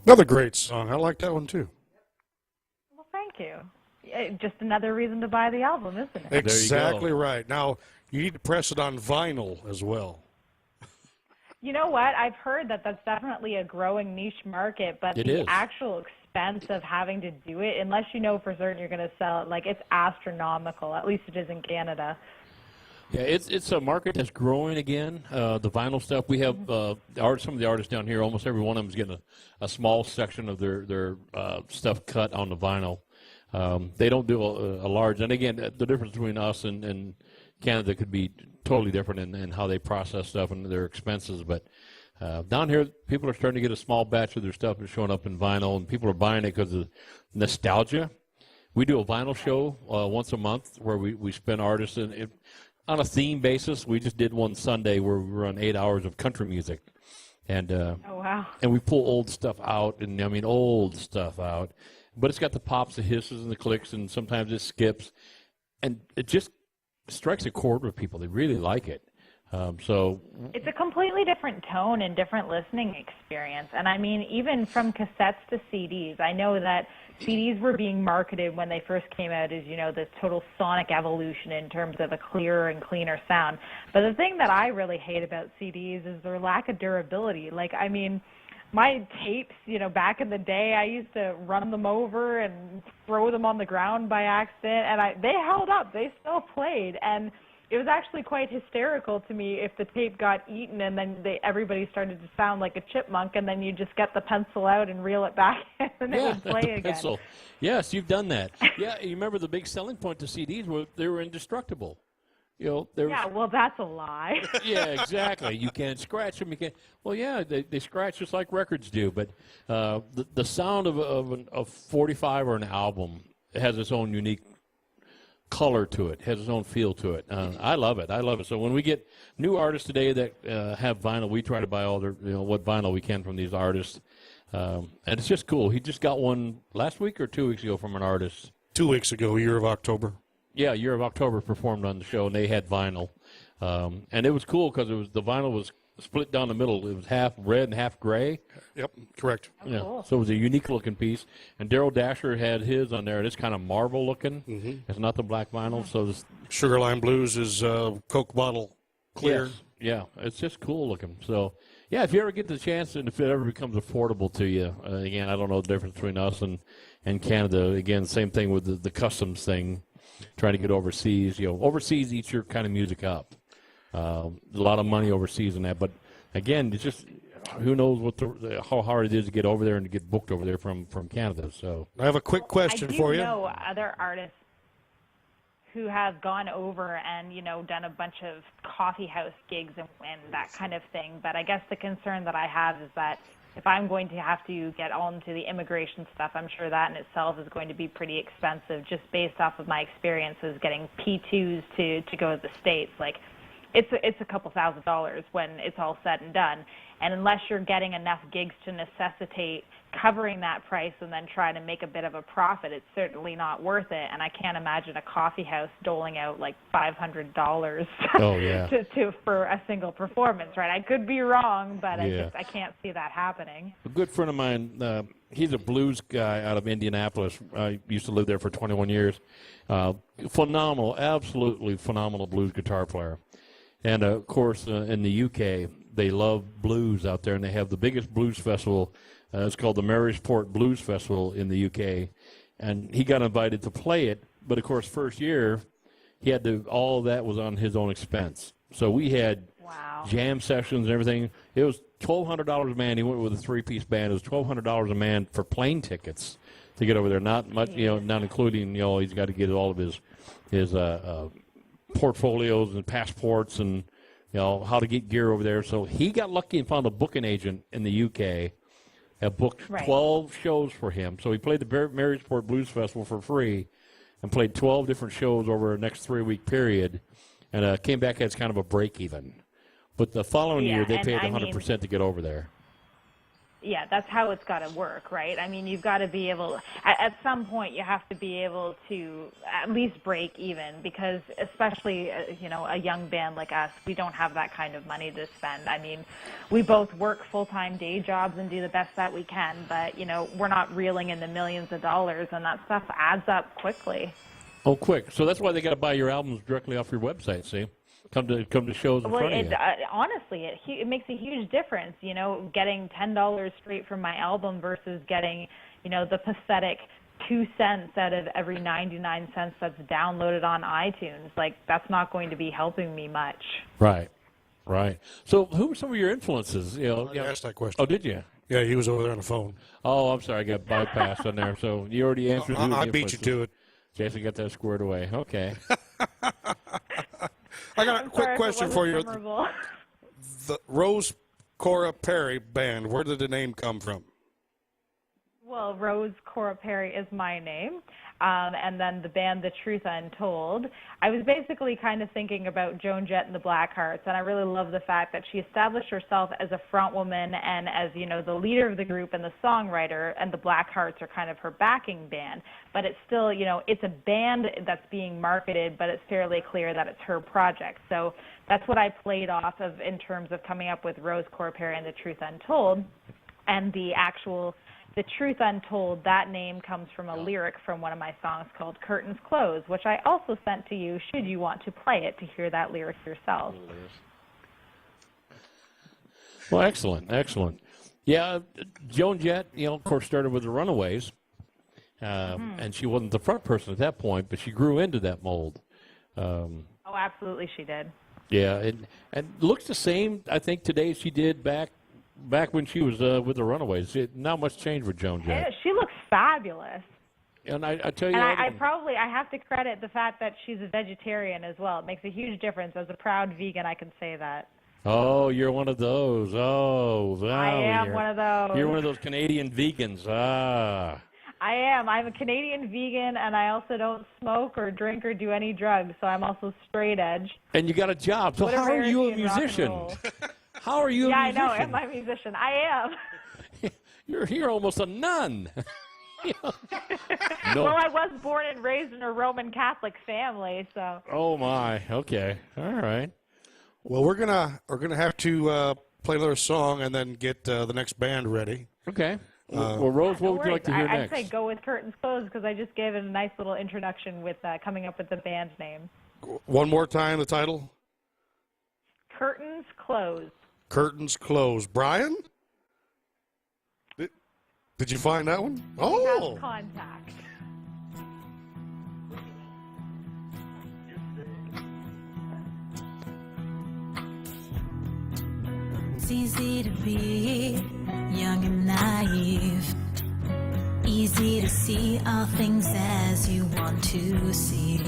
Another great song. I like that one too. Well, thank you. Just another reason to buy the album, isn't it? Exactly right. Now, you need to press it on vinyl as well. You know what? I've heard that that's definitely a growing niche market, but the actual expense of having to do it, unless you know for certain you're going to sell it, like it's astronomical. At least it is in Canada. Yeah, it's a market that's growing again. The vinyl stuff, we have some of the artists down here. Almost every one of them is getting a small section of their stuff cut on the vinyl. They don't do a large. And again, the difference between us and Canada could be totally different in how they process stuff and their expenses. But down here, people are starting to get a small batch of their stuff that's showing up in vinyl, and people are buying it because of nostalgia. We do a vinyl show once a month where we spin artists on a theme basis. We just did one Sunday where we run 8 hours of country music, and oh wow! And we pull old stuff out, and I mean old stuff out, but it's got the pops, the hisses, and the clicks, and sometimes it skips, and it just strikes a chord with people. They really like it. So it's a completely different tone and different listening experience. And I mean, even from cassettes to CDs, I know that CDs were being marketed when they first came out as, this total sonic evolution in terms of a clearer and cleaner sound. But the thing that I really hate about CDs is their lack of durability. Like, I mean, my tapes, back in the day, I used to run them over and throw them on the ground by accident, and they held up. They still played, and it was actually quite hysterical to me if the tape got eaten and then everybody started to sound like a chipmunk, and then you just get the pencil out and reel it back and it would play again. Pencil. Yes, you've done that. Yeah, you remember the big selling point to CDs were they were indestructible. Yeah, well, that's a lie. Yeah, exactly. You can't scratch them. You can't. Well, yeah, they scratch just like records do, but the sound of 45 or an album has its own unique color to it, has its own feel to it. I love it. So when we get new artists today that have vinyl, we try to buy all their, what vinyl we can from these artists. And it's just cool. He just got one last week or 2 weeks ago from an artist. 2 weeks ago, Year of October. Yeah, Year of October performed on the show, and they had vinyl. And it was cool because the vinyl was split down the middle. It was half red and half gray. Yep, correct. Yeah, cool. So it was a unique looking piece. And Daryl Dasher had his on there, and it's kind of marble looking. Mm-hmm. It's not the black vinyl. So this Sugarline Blues is Coke bottle clear. Yes. Yeah, it's just cool looking. So, yeah, if you ever get the chance and if it ever becomes affordable to you, again, I don't know the difference between us and Canada. Again, same thing with the customs thing, trying to get overseas. Overseas eats your kind of music up. A lot of money overseas in that, but again, it's just who knows how hard it is to get over there and to get booked over there from Canada. So I have a quick question for you. I do know other artists who have gone over and done a bunch of coffee house gigs and that kind of thing. But I guess the concern that I have is that if I'm going to have to get on to the immigration stuff, I'm sure that in itself is going to be pretty expensive, just based off of my experiences getting P2s to go to the States. Like, it's a couple $1,000s when it's all said and done. And unless you're getting enough gigs to necessitate covering that price and then trying to make a bit of a profit, it's certainly not worth it. And I can't imagine a coffee house doling out like $500 Oh, yeah. for a single performance, right? I could be wrong, but Yeah. I can't see that happening. A good friend of mine, he's a blues guy out of Indianapolis. I used to live there for 21 years. Phenomenal, absolutely phenomenal blues guitar player. And, of course, in the UK, they love blues out there, and they have the biggest blues festival. It's called the Marysport Blues Festival in the UK. And he got invited to play it, but, of course, first year, he had to, all of that was on his own expense. So we had Wow. jam sessions and everything. It was $1,200 a man. He went with a three-piece band. It was $1,200 a man for plane tickets to get over there. Not much, not including, he's got to get all of his portfolios and passports and, how to get gear over there. So he got lucky and found a booking agent in the UK that booked 12 shows for him. So he played the Marysport Blues Festival for free and played 12 different shows over a next 3-week period and came back as kind of a break even. But the following year, they paid 100% to get over there. Yeah, that's how it's got to work, right? I mean, you've got to be able, at some point, you have to be able to at least break even because especially, a young band like us, we don't have that kind of money to spend. I mean, we both work full-time day jobs and do the best that we can, but, we're not reeling in the millions of dollars, and that stuff adds up quickly. Oh, quick. So that's why they got to buy your albums directly off your website, see? Come to shows in front of you. Honestly, it makes a huge difference, getting $10 straight from my album versus getting, the pathetic 2 cents out of every 99 cents that's downloaded on iTunes. Like, that's not going to be helping me much. Right. So who were some of your influences? I asked that question. Oh, did you? Yeah, he was over there on the phone. Oh, I'm sorry. I got bypassed on there. So you already answered. I beat you to it. Jason got that squared away. Okay. I got a quick question for you. The Rose Cora Perry Band, where did the name come from? Well, Rose Cora Perry is my name, and then the band The Truth Untold. I was basically kind of thinking about Joan Jett and the Blackhearts, and I really love the fact that she established herself as a front woman and as, the leader of the group and the songwriter, and the Blackhearts are kind of her backing band. But it's still, it's a band that's being marketed, but it's fairly clear that it's her project. So that's what I played off of in terms of coming up with Rose Cora Perry and The Truth Untold. And The Truth Untold, that name comes from a lyric from one of my songs called Curtains Close, which I also sent to you should you want to play it to hear that lyric yourself. Well, excellent. Yeah, Joan Jett, of course, started with the Runaways, and she wasn't the front person at that point, but she grew into that mold. Oh, absolutely she did. Yeah, and looks the same, I think, today as she did back when she was with the Runaways. Not much change with Joan Jett. She looks fabulous. And I tell you, and I have to credit the fact that she's a vegetarian as well. It makes a huge difference. As a proud vegan, I can say that. Oh, you're one of those. Oh, wow. I am one of those. You're one of those Canadian vegans. Ah. I am. I'm a Canadian vegan, and I also don't smoke or drink or do any drugs, so I'm also straight edge. And you got a job. So how are you a musician? How are you a musician? Yeah, I know. Am I a musician? I am. You're almost a nun. No. Well, I was born and raised in a Roman Catholic family, so. Oh my. Okay. All right. Well, we're gonna have to play another song and then get the next band ready. Okay. Well, Rose, what would you like to hear next? I'd say go with Curtains Closed because I just gave it a nice little introduction with coming up with the band name. One more time, the title? Curtains Closed. Curtains Closed. Brian? Did you find that one? Oh! Contact. It's easy to be young and naive. Easy to see all things as you want to see.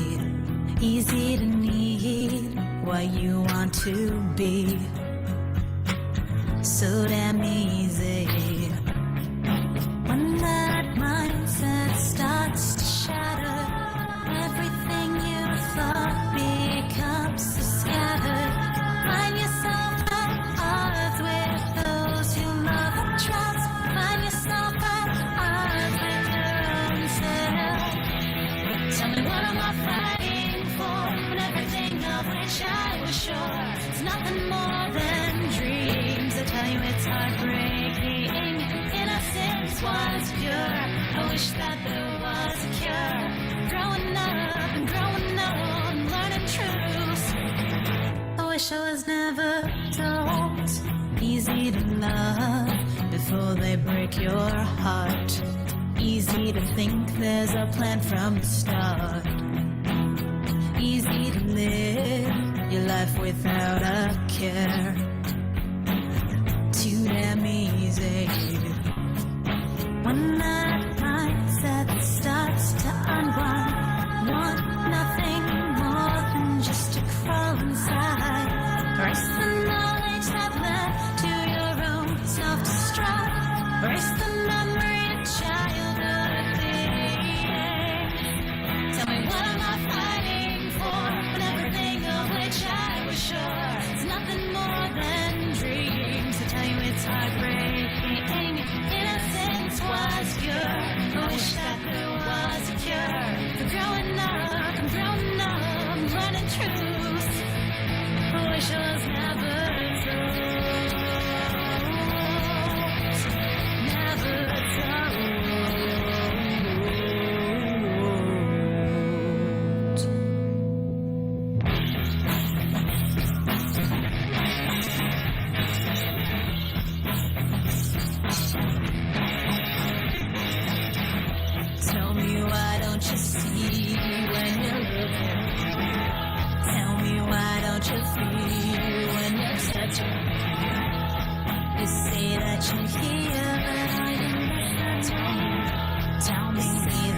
Easy to need what you want to be. So damn easy. When that mindset starts to shatter, everything you thought becomes so scattered. fighting for when everything of which I was sure it's nothing more than dreams? I tell you it's heartbreaking. Innocence was pure. I wish that there was a cure. Growing up and growing old and learning truths. I wish I was never told. Easy to love before they break your heart. Easy to think there's a plan from the start. Easy to live your life without a care. Too damn easy. When that mindset starts to unwind, want nothing more than just to crawl inside. Erase the knowledge that led to your own self-destruct. Erase the memory of childhood things. Tell me what am I fighting for when everything of which I was sure it's nothing more than dreams. I tell you it's heartbreaking. Innocence was pure. I wish that there was a cure for growing up and growing up and learning truth. I wish I was never told. Never Tell me why don't you see when you're looking? Tell me why don't you feel when you're touching? You say that you hear, but I didn't listen to me. Tell me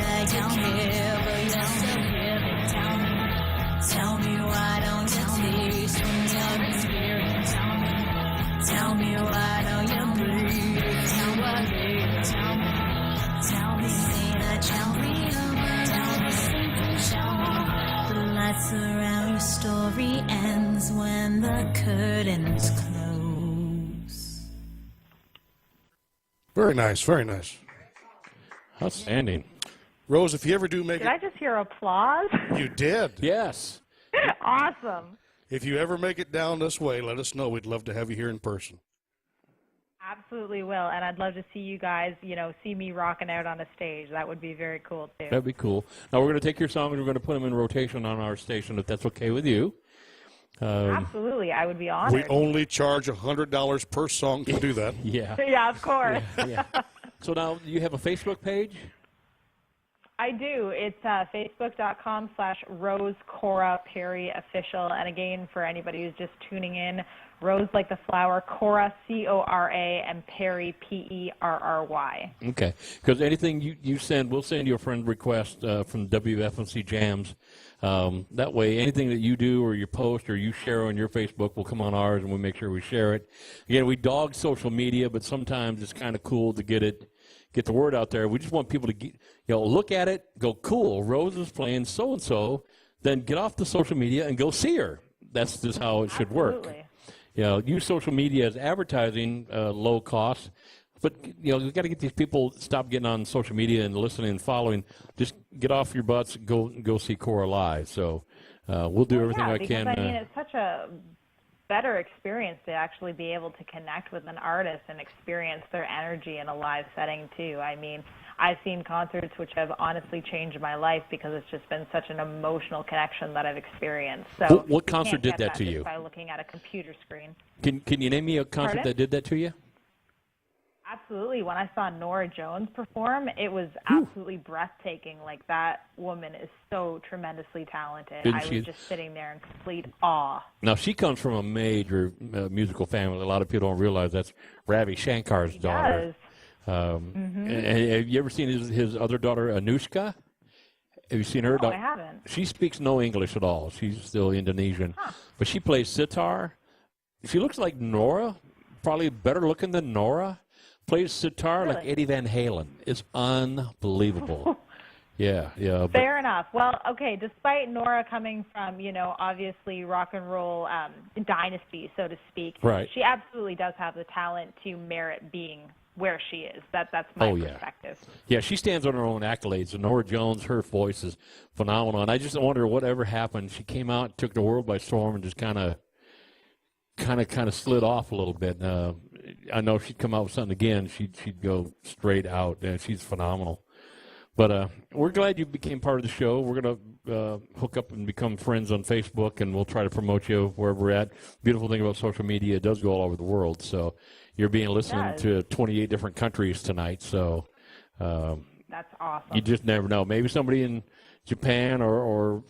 that you care, but you're still here. Tell me why don't you taste when you're experienced? Tell me why don't you breathe? Tell me. Tell me that you'll realize. Tell me something show. The lights around your story ends when the curtains close. Very nice, very nice. Outstanding. Rose, if you ever do make Did I just hear applause? you did. Yes. Awesome. If you ever make it down this way, let us know. We'd love to have you here in person. Absolutely will, and I'd love to see you guys, see me rocking out on a stage. That would be very cool, too. That'd be cool. Now, we're going to take your songs and we're going to put them in rotation on our station, if that's okay with you. Absolutely. I would be honored. We only charge $100 per song to do that. Yeah. Yeah, of course. Yeah. So now, you have a Facebook page? I do. It's facebook.com/Rose Cora Perry Official. And again, for anybody who's just tuning in, Rose like the flower, Cora, C-O-R-A, and Perry, P-E-R-R-Y. Okay. Because anything you send, we'll send you a friend request from WFMC Jams. That way, anything that you do or you post or you share on your Facebook will come on ours, and we'll make sure we share it. Again, we dog social media, but sometimes it's kind of cool to get the word out there. We just want people to look at it, go, cool, Rose is playing so-and-so, then get off the social media and go see her. That's just how it should work. Absolutely. Use social media as advertising, low cost. But, we've got to get these people stop getting on social media and listening and following. Just get off your butts, go see Cora live. So we'll do everything I because, can. It's such a better experience to actually be able to connect with an artist and experience their energy in a live setting, too. I mean, I've seen concerts which have honestly changed my life because it's just been such an emotional connection that I've experienced. So What concert did get that to just you? by looking at a computer screen. Can you name me a concert Pardon? that did that to you? Absolutely. When I saw Norah Jones perform, it was absolutely breathtaking. Like, that woman is so tremendously talented. Isn't I she? was just sitting there in complete awe. Now, she comes from a major musical family. A lot of people don't realize that's Ravi Shankar's daughter. Yes. And have you ever seen his other daughter, Anushka? Have you seen her? No, I haven't. She speaks no English at all. She's still Indonesian. But she plays sitar. She looks like Nora, probably better looking than Nora. Plays sitar like Really? Eddie Van Halen. It's unbelievable. Yeah. Fair enough. Well, okay, despite Nora coming from, obviously rock and roll dynasty, so to speak, Right. she absolutely does have the talent to merit being where she is. That's my Oh, yeah. perspective. Yeah, she stands on her own accolades. And Norah Jones, her voice is phenomenal. And I just wonder whatever happened. She came out, took the world by storm, and just kind of slid off a little bit. I know if she'd come out with something again, she'd go straight out, and she's phenomenal. But we're glad you became part of the show. We're going to hook up and become friends on Facebook, and we'll try to promote you wherever we're at. Beautiful thing about social media, it does go all over the world. So you're being listened to 28 different countries tonight. So That's awesome. you just never know. Maybe somebody in Japan or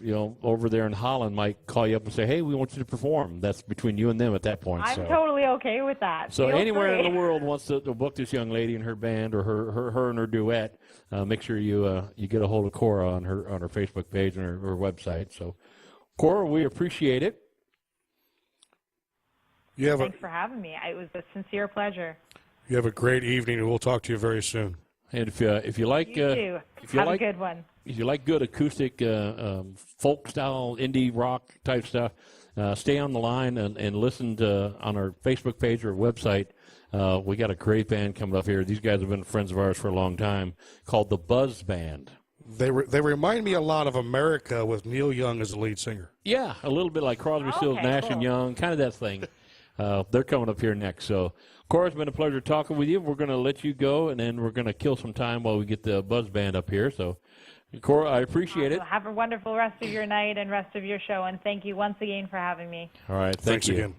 over there in Holland might call you up and say, "Hey, we want you to perform." That's between you and them at that point. I'm so. totally okay with that. So Feel anywhere free. in the world wants to book this young lady and her band or her and her duet, make sure you get a hold of Cora on her Facebook page and her website. So, Cora, we appreciate it. Thanks for having me. It was a sincere pleasure. You have a great evening, and we'll talk to you very soon. And if you like, You too. Have a good one. If you like good acoustic, folk style, indie rock type stuff, stay on the line and listen to on our Facebook page or website. We got a great band coming up here. These guys have been friends of ours for a long time, called the Buzz Band. They remind me a lot of America with Neil Young as the lead singer. Yeah, a little bit like Crosby, Stills, Nash and Young, kind of that thing. They're coming up here next. So, Cora, it's been a pleasure talking with you. We're going to let you go, and then we're going to kill some time while we get the Buzz Band up here. So, Cora, I appreciate it. Have a wonderful rest of your night and rest of your show, and thank you once again for having me. All right, Thanks thank you. again.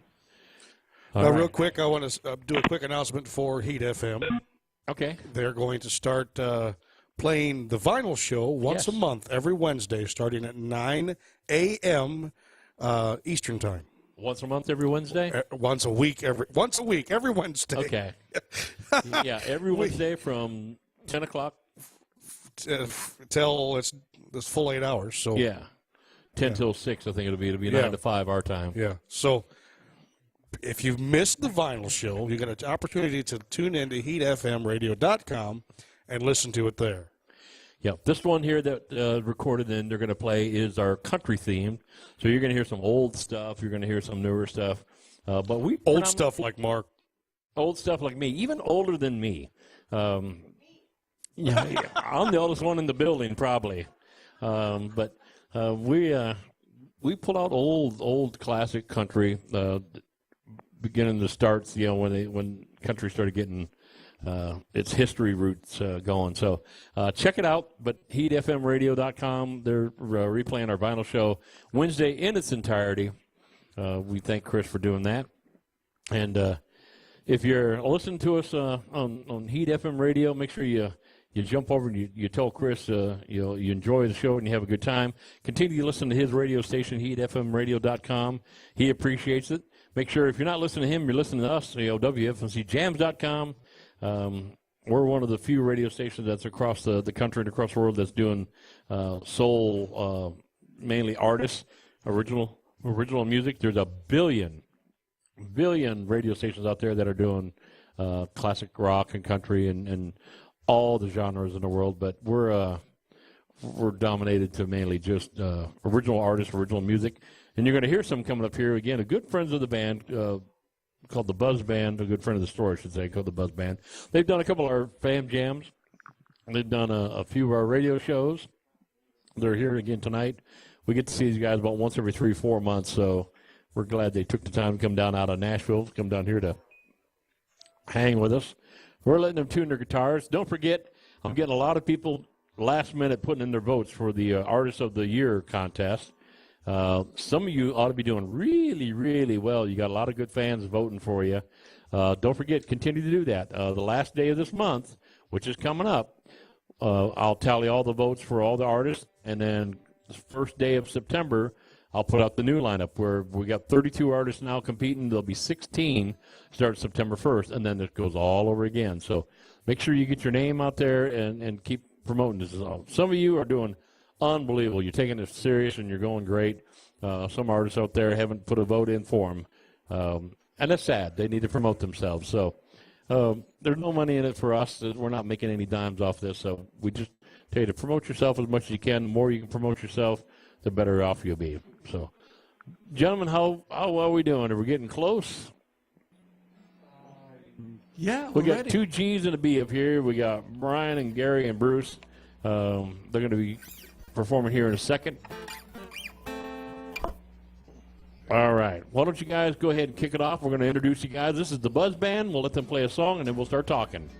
All Now, right. real quick, I want to do a quick announcement for Heat FM. Okay. They're going to start playing the vinyl show once a month, every Wednesday, starting at 9 a.m. Eastern Time. Once a month, every Wednesday? Once a week, every Wednesday. Okay. Yeah, every Wednesday from 10 o'clock. Till it's this full 8 hours. So Yeah. 10 till 6, I think it'll be. It'll be 9 to 5 our time. Yeah. So if you've missed the vinyl show, you got an opportunity to tune in to heatfmradio.com and listen to it there. Yeah, this one here that recorded and they're going to play is our country theme. So you're going to hear some old stuff. You're going to hear some newer stuff. But we Old stuff like Mark. Old stuff like me, even older than me. Yeah, I'm the oldest one in the building, probably. But we pull out old classic country, beginning the starts. When country started getting its history roots going. So check it out. But heatfmradio.com. They're replaying our vinyl show Wednesday in its entirety. We thank Chris for doing that. And if you're listening to us on Heat FM Radio, make sure you jump over and you tell Chris you enjoy the show and you have a good time. Continue to listen to his radio station, heatfmradio.com. He appreciates it. Make sure if you're not listening to him, you're listening to us, WFMCJams.com. We're one of the few radio stations that's across the country and across the world that's doing soul, mainly artists, original music. There's a billion radio stations out there that are doing classic rock and country and all the genres in the world, but we're dominated to mainly just original artists, original music. And you're going to hear some coming up here again. A good friends of the band called the Buzz Band, a good friend of the store, I should say, called the Buzz Band. They've done a couple of our fam jams. They've done a few of our radio shows. They're here again tonight. We get to see these guys about once every 3-4 months, so we're glad they took the time to come down out of Nashville, to come down here to hang with us. We're letting them tune their guitars. Don't forget, I'm getting a lot of people last minute putting in their votes for the Artist of the Year contest. Some of you ought to be doing really, really well. You got a lot of good fans voting for you. Don't forget, continue to do that. The last day of this month, which is coming up, I'll tally all the votes for all the artists, and then the first day of September, I'll put out the new lineup where we got 32 artists now competing. There'll be 16 start September 1st, and then it goes all over again. So make sure you get your name out there and keep promoting this. Some of you are doing unbelievable. You're taking it serious, and you're going great. Some artists out there haven't put a vote in for them, and that's sad. They need to promote themselves. So there's no money in it for us. We're not making any dimes off this, so we just tell you to promote yourself as much as you can. The more you can promote yourself, the better off you'll be. So, gentlemen, how well are we doing? Are we getting close? Yeah, We we're got ready. 2 G's and a B up here. We got Brian and Gary and Bruce. They're going to be performing here in a second. All right. Why don't you guys go ahead and kick it off? We're going to introduce you guys. This is the Buzz Band. We'll let them play a song, and then we'll start talking.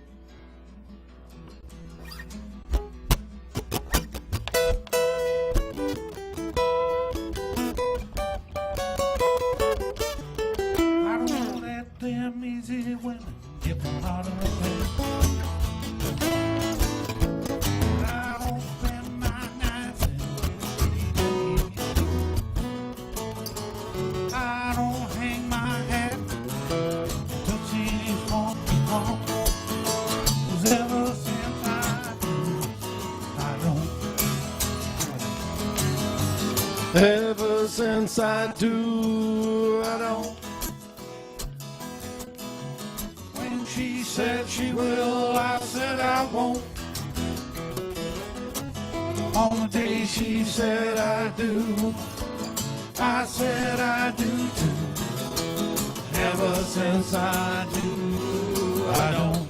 I don't let them easy women get my heart in the place. I don't spend my nights in I don't hang my hat till she's home home. 'Cause ever since I don't. Ever since I do, I don't. When she said she will, I said I won't. On the day she said I do, I said I do too. Ever since I do, I don't.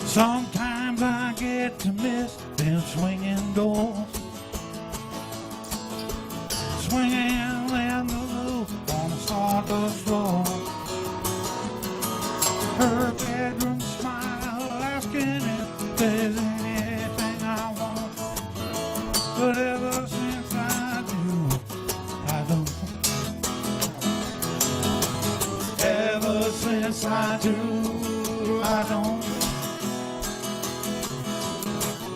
Sometimes I get to miss them swinging doors, swinging in the loop on the sawdust floor. Her bedroom smile, asking if there's anything I want. But ever since I do, I don't. Ever since I do, I don't.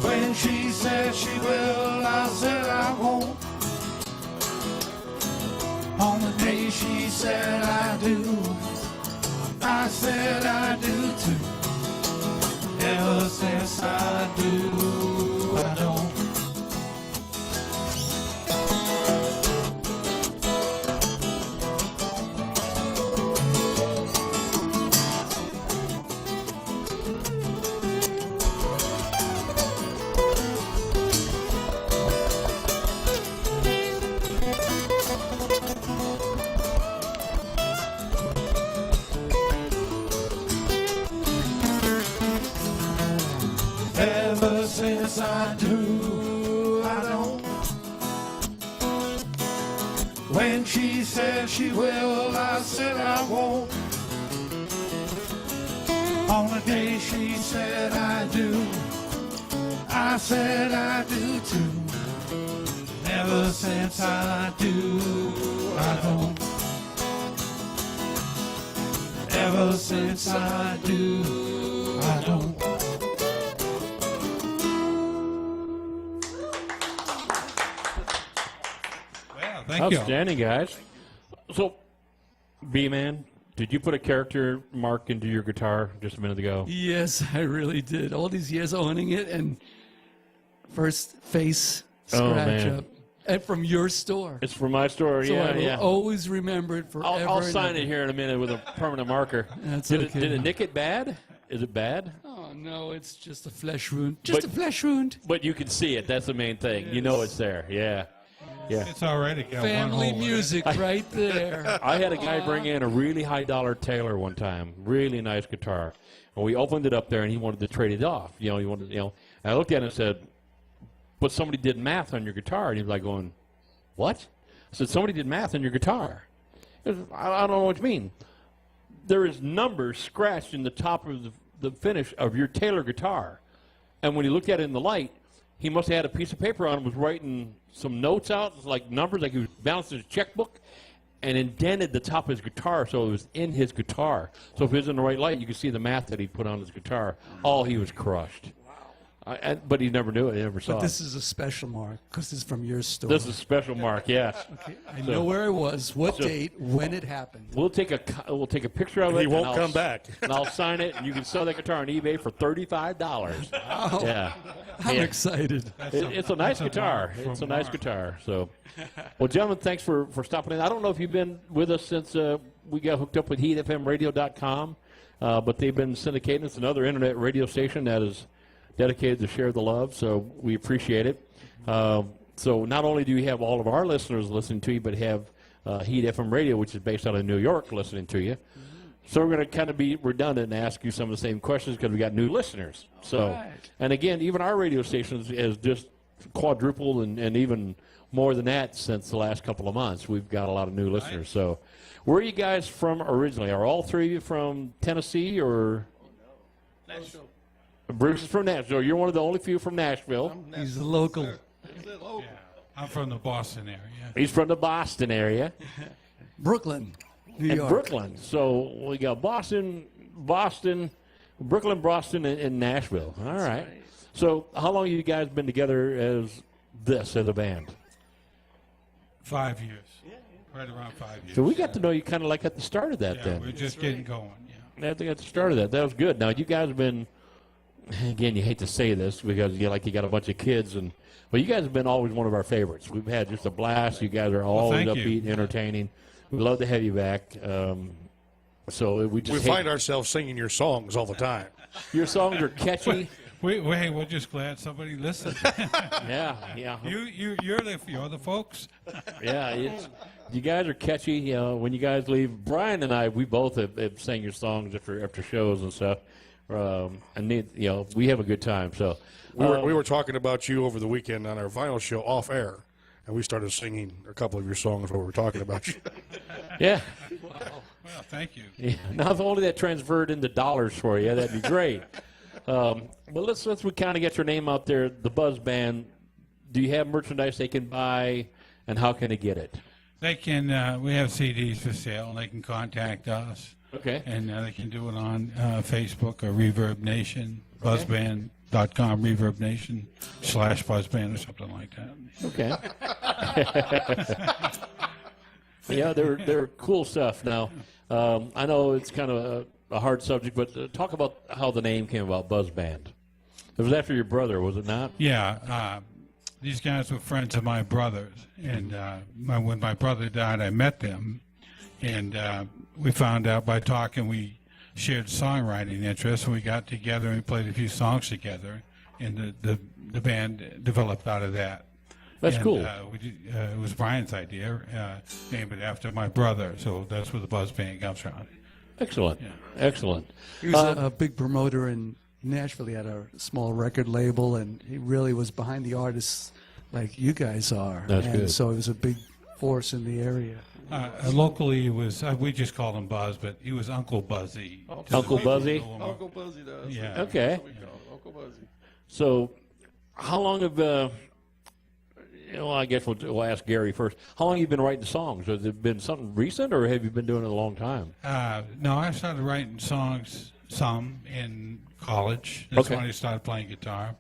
When she said she will, I said I won't. On the day she said I do, I said I do too. Ever since I do, I don't. Ever since I do, I don't. When she said she will, I said I won't. On the day she said I do, I said I do too. Ever since I do, I don't. Ever since I do, I don't. Thank you. Outstanding, guys. So, B-Man, did you put a character mark into your guitar just a minute ago? Yes, I really did. All these years owning it, and first face Oh, scratch man. up. And from your store. It's from my store, So yeah, I will yeah. always remember it forever. I'll and sign ever. it here in a minute with a permanent marker. That's did okay. Did it nick it bad? Is it bad? Oh, no, it's just a flesh wound. Just But- a flesh wound. But you can see it. That's the main thing. You know it's there. Yeah. Yeah. It's all right. It got Family one hole in it. music right there. I had a guy bring in a really high dollar Taylor one time, really nice guitar, and we opened it up there, and he wanted to trade it off. He wanted, and I looked at it and said, "But somebody did math on your guitar," and he was like, "Going, what?" I said, "Somebody did math on your guitar." He goes, I don't know what you mean. There is numbers scratched in the top of the finish of your Taylor guitar, and when he looked at it in the light, he must have had a piece of paper on it, was writing some notes out, like numbers, like he was balancing his checkbook, and indented the top of his guitar so it was in his guitar. So if it was in the right light, you could see the math that he put on his guitar. Oh, he was crushed. But he never knew it. He never saw But it. this is a special mark because it's from your store. This is a special mark, yes. Okay, I know where I was, what date, when it happened. We'll take a picture of it. He won't and come back. And I'll sign it, and you can sell that guitar on eBay for $35. Wow. Yeah. I'm excited. It's a nice guitar. It's a nice guitar. So, well, gentlemen, thanks for stopping in. I don't know if you've been with us since we got hooked up with HeatFMRadio.com, but they've been syndicating. It's another internet radio station that is dedicated to share the love, so we appreciate it. So not only do you have all of our listeners listening to you, but have Heat FM Radio, which is based out of New York, listening to you. So we're going to kind of be redundant and ask you some of the same questions because we got new listeners. So, and again, even our radio stations has just quadrupled and even more than that since the last couple of months. We've got a lot of new listeners. So where are you guys from originally? Are all three of you from Tennessee or? Nashville. Bruce is from Nashville. You're one of the only few from Nashville. He's a local. Yeah, I'm from the Boston area. He's from the Boston area. Brooklyn, New and York. Brooklyn. So we got Boston, Brooklyn, Boston, and Nashville. All right. So how long have you guys been together as a band? 5 years. Right around 5 years. So we got to know you kind of like at the start of that Yeah, then. we're just getting going. Yeah. At the start of that. That was good. Now, you guys have been, again, you hate to say this because you got a bunch of kids, but you guys have been always one of our favorites. We've had just a blast. You guys are always thank you. upbeat and entertaining. We love to have you back. So we find ourselves singing your songs all the time. Your songs are catchy. We're just glad somebody listened. Yeah. You're the folks. Yeah, you guys are catchy. When you guys leave, Brian and I, we both have sang your songs after shows and stuff. We have a good time. So we were talking about you over the weekend on our vinyl show off air, and we started singing a couple of your songs while we were talking about you. Yeah. Well, thank you. Yeah. Now, if only that transferred into dollars for you, that'd be great. Well, let's we kind of get your name out there. The Buzz Band. Do you have merchandise they can buy, and how can they get it? They can. We have CDs for sale, and they can contact us. Okay. And they can do it on Facebook or Reverb Nation, Buzzband.com, Reverb Nation /Buzzband or something like Okay. that. Yeah, they're cool stuff. Now, I know it's kind of a hard subject, but talk about how the name came about, Buzz Band. It was after your brother, was it not? Yeah. These guys were friends of my brother's, and when my brother died, I met them, and we found out by talking we shared songwriting interests, and we got together and played a few songs together, and the band developed out of that. That's cool. It was Brian's idea, name it after my brother, so that's where the Buzz Band comes from. Excellent. Yeah. Excellent. He was a big promoter in Nashville. He had a small record label, and he really was behind the artists like you guys are. That's and good. So he was a big force in the area. Locally, he was, we just called him Buzz, but he was Uncle Buzzy. Uncle Buzzy? Uncle Buzzy does. Yeah. Okay. Uncle Buzzy. So how long have, I guess we'll ask Gary first. How long have you been writing songs? Has it been something recent, or have you been doing it a long time? No, I started writing songs some in college. That's Okay. when I started playing guitar.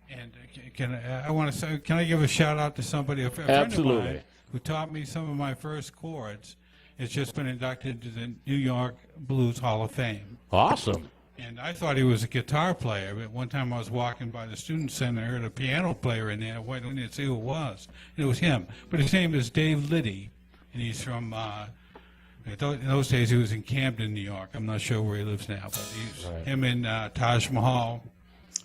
And can I give a shout out to somebody, a friend of Absolutely. mine who taught me some of my first chords. It's just been inducted into the New York Blues Hall of Fame. Awesome. And I thought he was a guitar player, but one time I was walking by the student center, I heard a piano player in there. Why don't you see who it was? It was him. But his name is Dave Liddy, and he's from, in those days he was in Camden, New York. I'm not sure where he lives now, but he's him and Taj Mahal.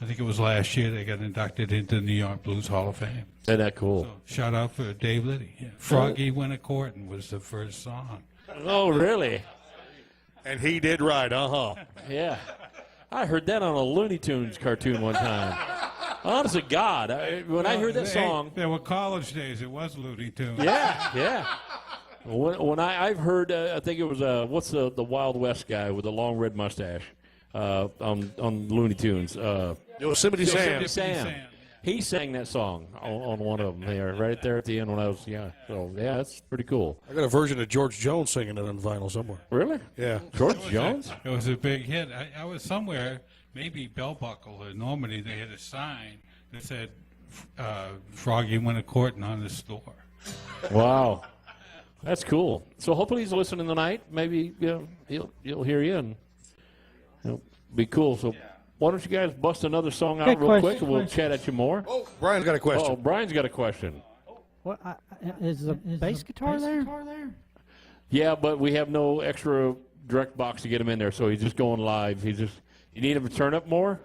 I think it was last year they got inducted into the New York Blues Hall of Fame. Isn't that cool? So shout out for Dave Liddy. Yeah. Froggy Went a Courtin' was the first song. Oh, really? And he did right, Yeah. I heard that on a Looney Tunes cartoon one time. Honest to God, when I heard that song. There were college days. It was Looney Tunes. Yeah. When I've heard, I think it was, what's the Wild West guy with the long red mustache on Looney Tunes? Yosemite Sam. Sam. He sang that song on one of them there, right there at the end when I was young. So, yeah, that's pretty cool. I got a version of George Jones singing it on vinyl somewhere. Really? Yeah. George Jones? It was a big hit. I was somewhere, maybe Belt Buckle in Normandy, they had a sign that said, Froggy went a courting on the store. Wow. That's cool. So hopefully he's listening tonight. Maybe he'll hear you and it'll be cool. So why don't you guys bust another song out Good real question. quick and we'll chat at you more. Oh, Brian's got a question. Oh, Brian's got a question. What is the bass guitar there? Yeah, but we have no extra direct box to get him in there, so he's just going live. You need him to turn up more?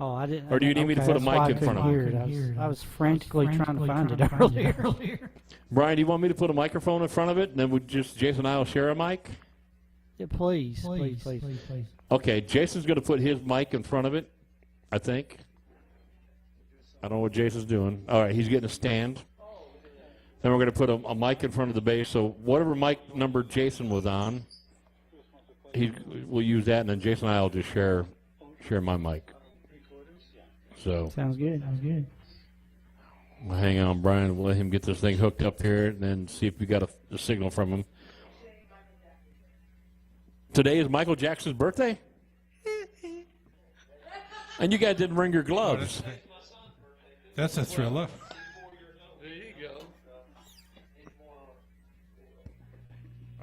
Oh, I didn't. Or do you need me to put a that's why mic I in front of couldn't him? hear it. I was frantically trying to find it earlier. Brian, do you want me to put a microphone in front of it, and then Jason and I will share a mic? Yeah, please. Okay, Jason's going to put his mic in front of it, I think. I don't know what Jason's doing. All right, he's getting a stand. Then we're going to put a mic in front of the bass. So whatever mic number Jason was on, we'll use that, and then Jason and I will just share my mic. So Sounds good. well, hang on, Brian. We'll let him get this thing hooked up here, and then see if we got a signal from him. Today is Michael Jackson's birthday? And you guys didn't bring your gloves. That's a thriller. There you go.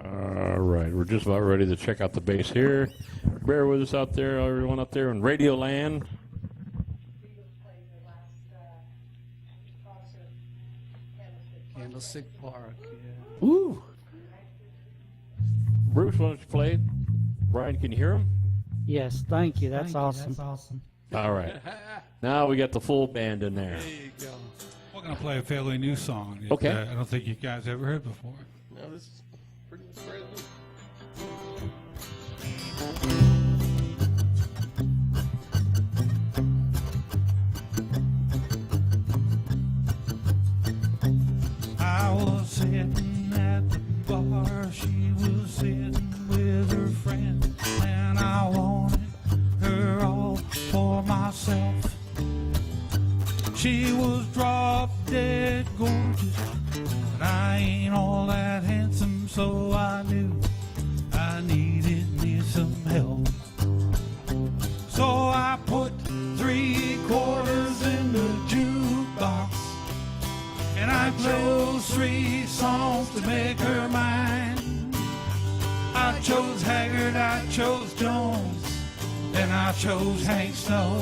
All right, we're just about ready to check out the bass here. Bear with us out there, everyone out there in Radio Land. Candlestick Park. Yeah. Ooh. Bruce, why don't you play? Brian, can you hear him? Yes, thank you. That's awesome. All right. Now we got the full band in there. There you go. We're going to play a fairly new song. that, Okay. I don't think you guys ever heard before. No, this is pretty brand new. I was sitting at the bar, she was sitting with her friend, and I wanted her all for myself. She was drop dead gorgeous, but I ain't all that handsome, so I knew I needed me some help. So I put 3 quarters in the jukebox, and I chose 3 songs to make her mine. I chose Haggard, I chose Jones, and I chose Hank Snow,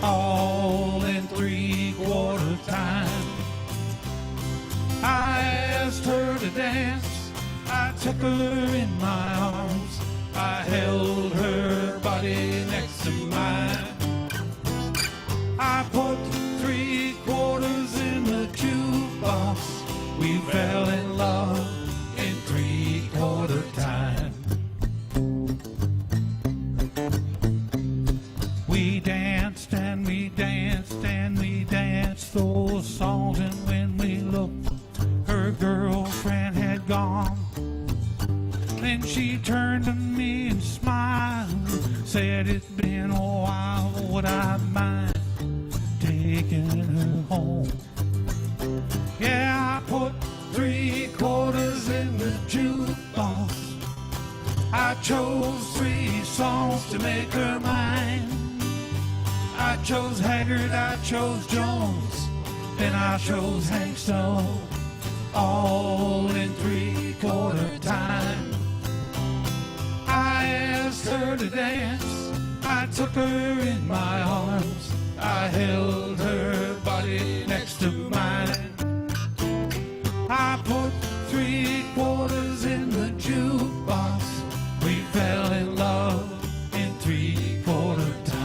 all in 3/4 time. I asked her to dance, I took her in my arms, I held her body next to mine. I put 3 quarters in the jukebox, we fell in love in 3/4 time. We danced and we danced and we danced those songs, and when we looked, her girlfriend had gone. Then she turned to me and smiled, said, "It's been a while, would I mind taking her home?" Yeah, I put 3 quarters in the jukebox, I chose 3 songs to make her mine. I chose Haggard, I chose Jones, and I chose Hank Snow, all in 3/4 time. I asked her to dance, I took her in my arms, I held her body next to mine. I put 3 quarters in the jukebox, we fell in love in 3/4 time.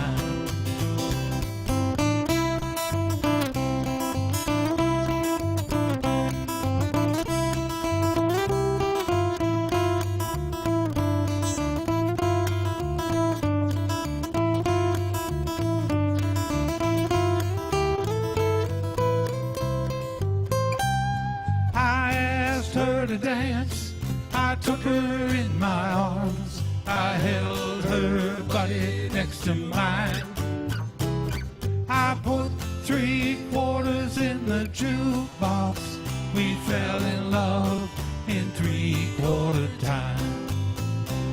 I asked her to dance, I took her in my arms, I held her body next to mine. I put 3 quarters in the jukebox, we fell in love in 3/4 time.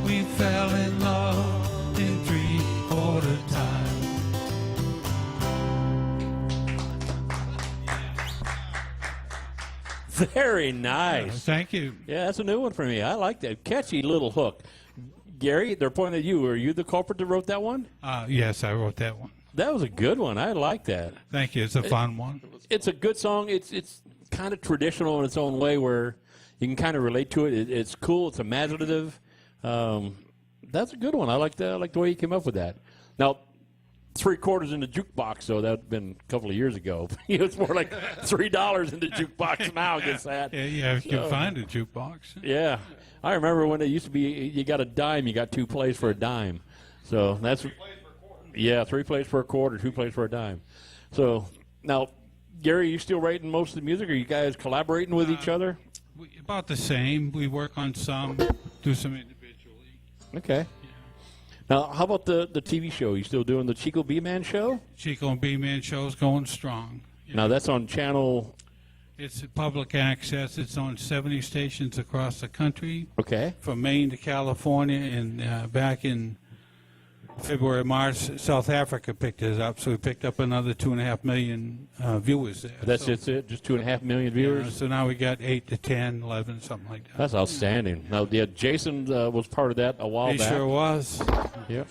We fell in love in 3/4 Very nice. Thank you. Yeah, that's a new one for me. I like that. Catchy little hook. Gary, they're pointing at you. Are you the culprit that wrote that one? Yes, I wrote that one. That was a good one. I like that. Thank you. It's a fun one. It's a good song. It's kind of traditional in its own way where you can kind of relate to it. It's cool. It's imaginative. That's a good one. I like the way you came up with that. Now, 3/4 in the jukebox, though, that had been a couple of years ago. It's more like $3 in the jukebox now, I guess that. Yeah, if you can find a jukebox. Yeah. I remember when it used to be you got a dime, you got 2 plays for a dime. So that's 3 plays for a quarter. Yeah, 3 plays for a quarter, 2 plays for a dime. So now, Gary, are you still writing most of the music? Are you guys collaborating with each other? About the same. We work on some, do some individually. Okay. Now, how about the TV show? You still doing the Chico B-Man show? Chico and B-Man show's going strong. Now, that's on channel... It's public access. It's on 70 stations across the country. Okay. From Maine to California, and back in February, March, South Africa picked us up, so we picked up another 2.5 million viewers there. That's it? Just 2.5 million viewers? Yeah, so now we got 8 to 10, 11, something like that. That's outstanding. Now, yeah, Jason was part of that a while back. He sure was. Yeah.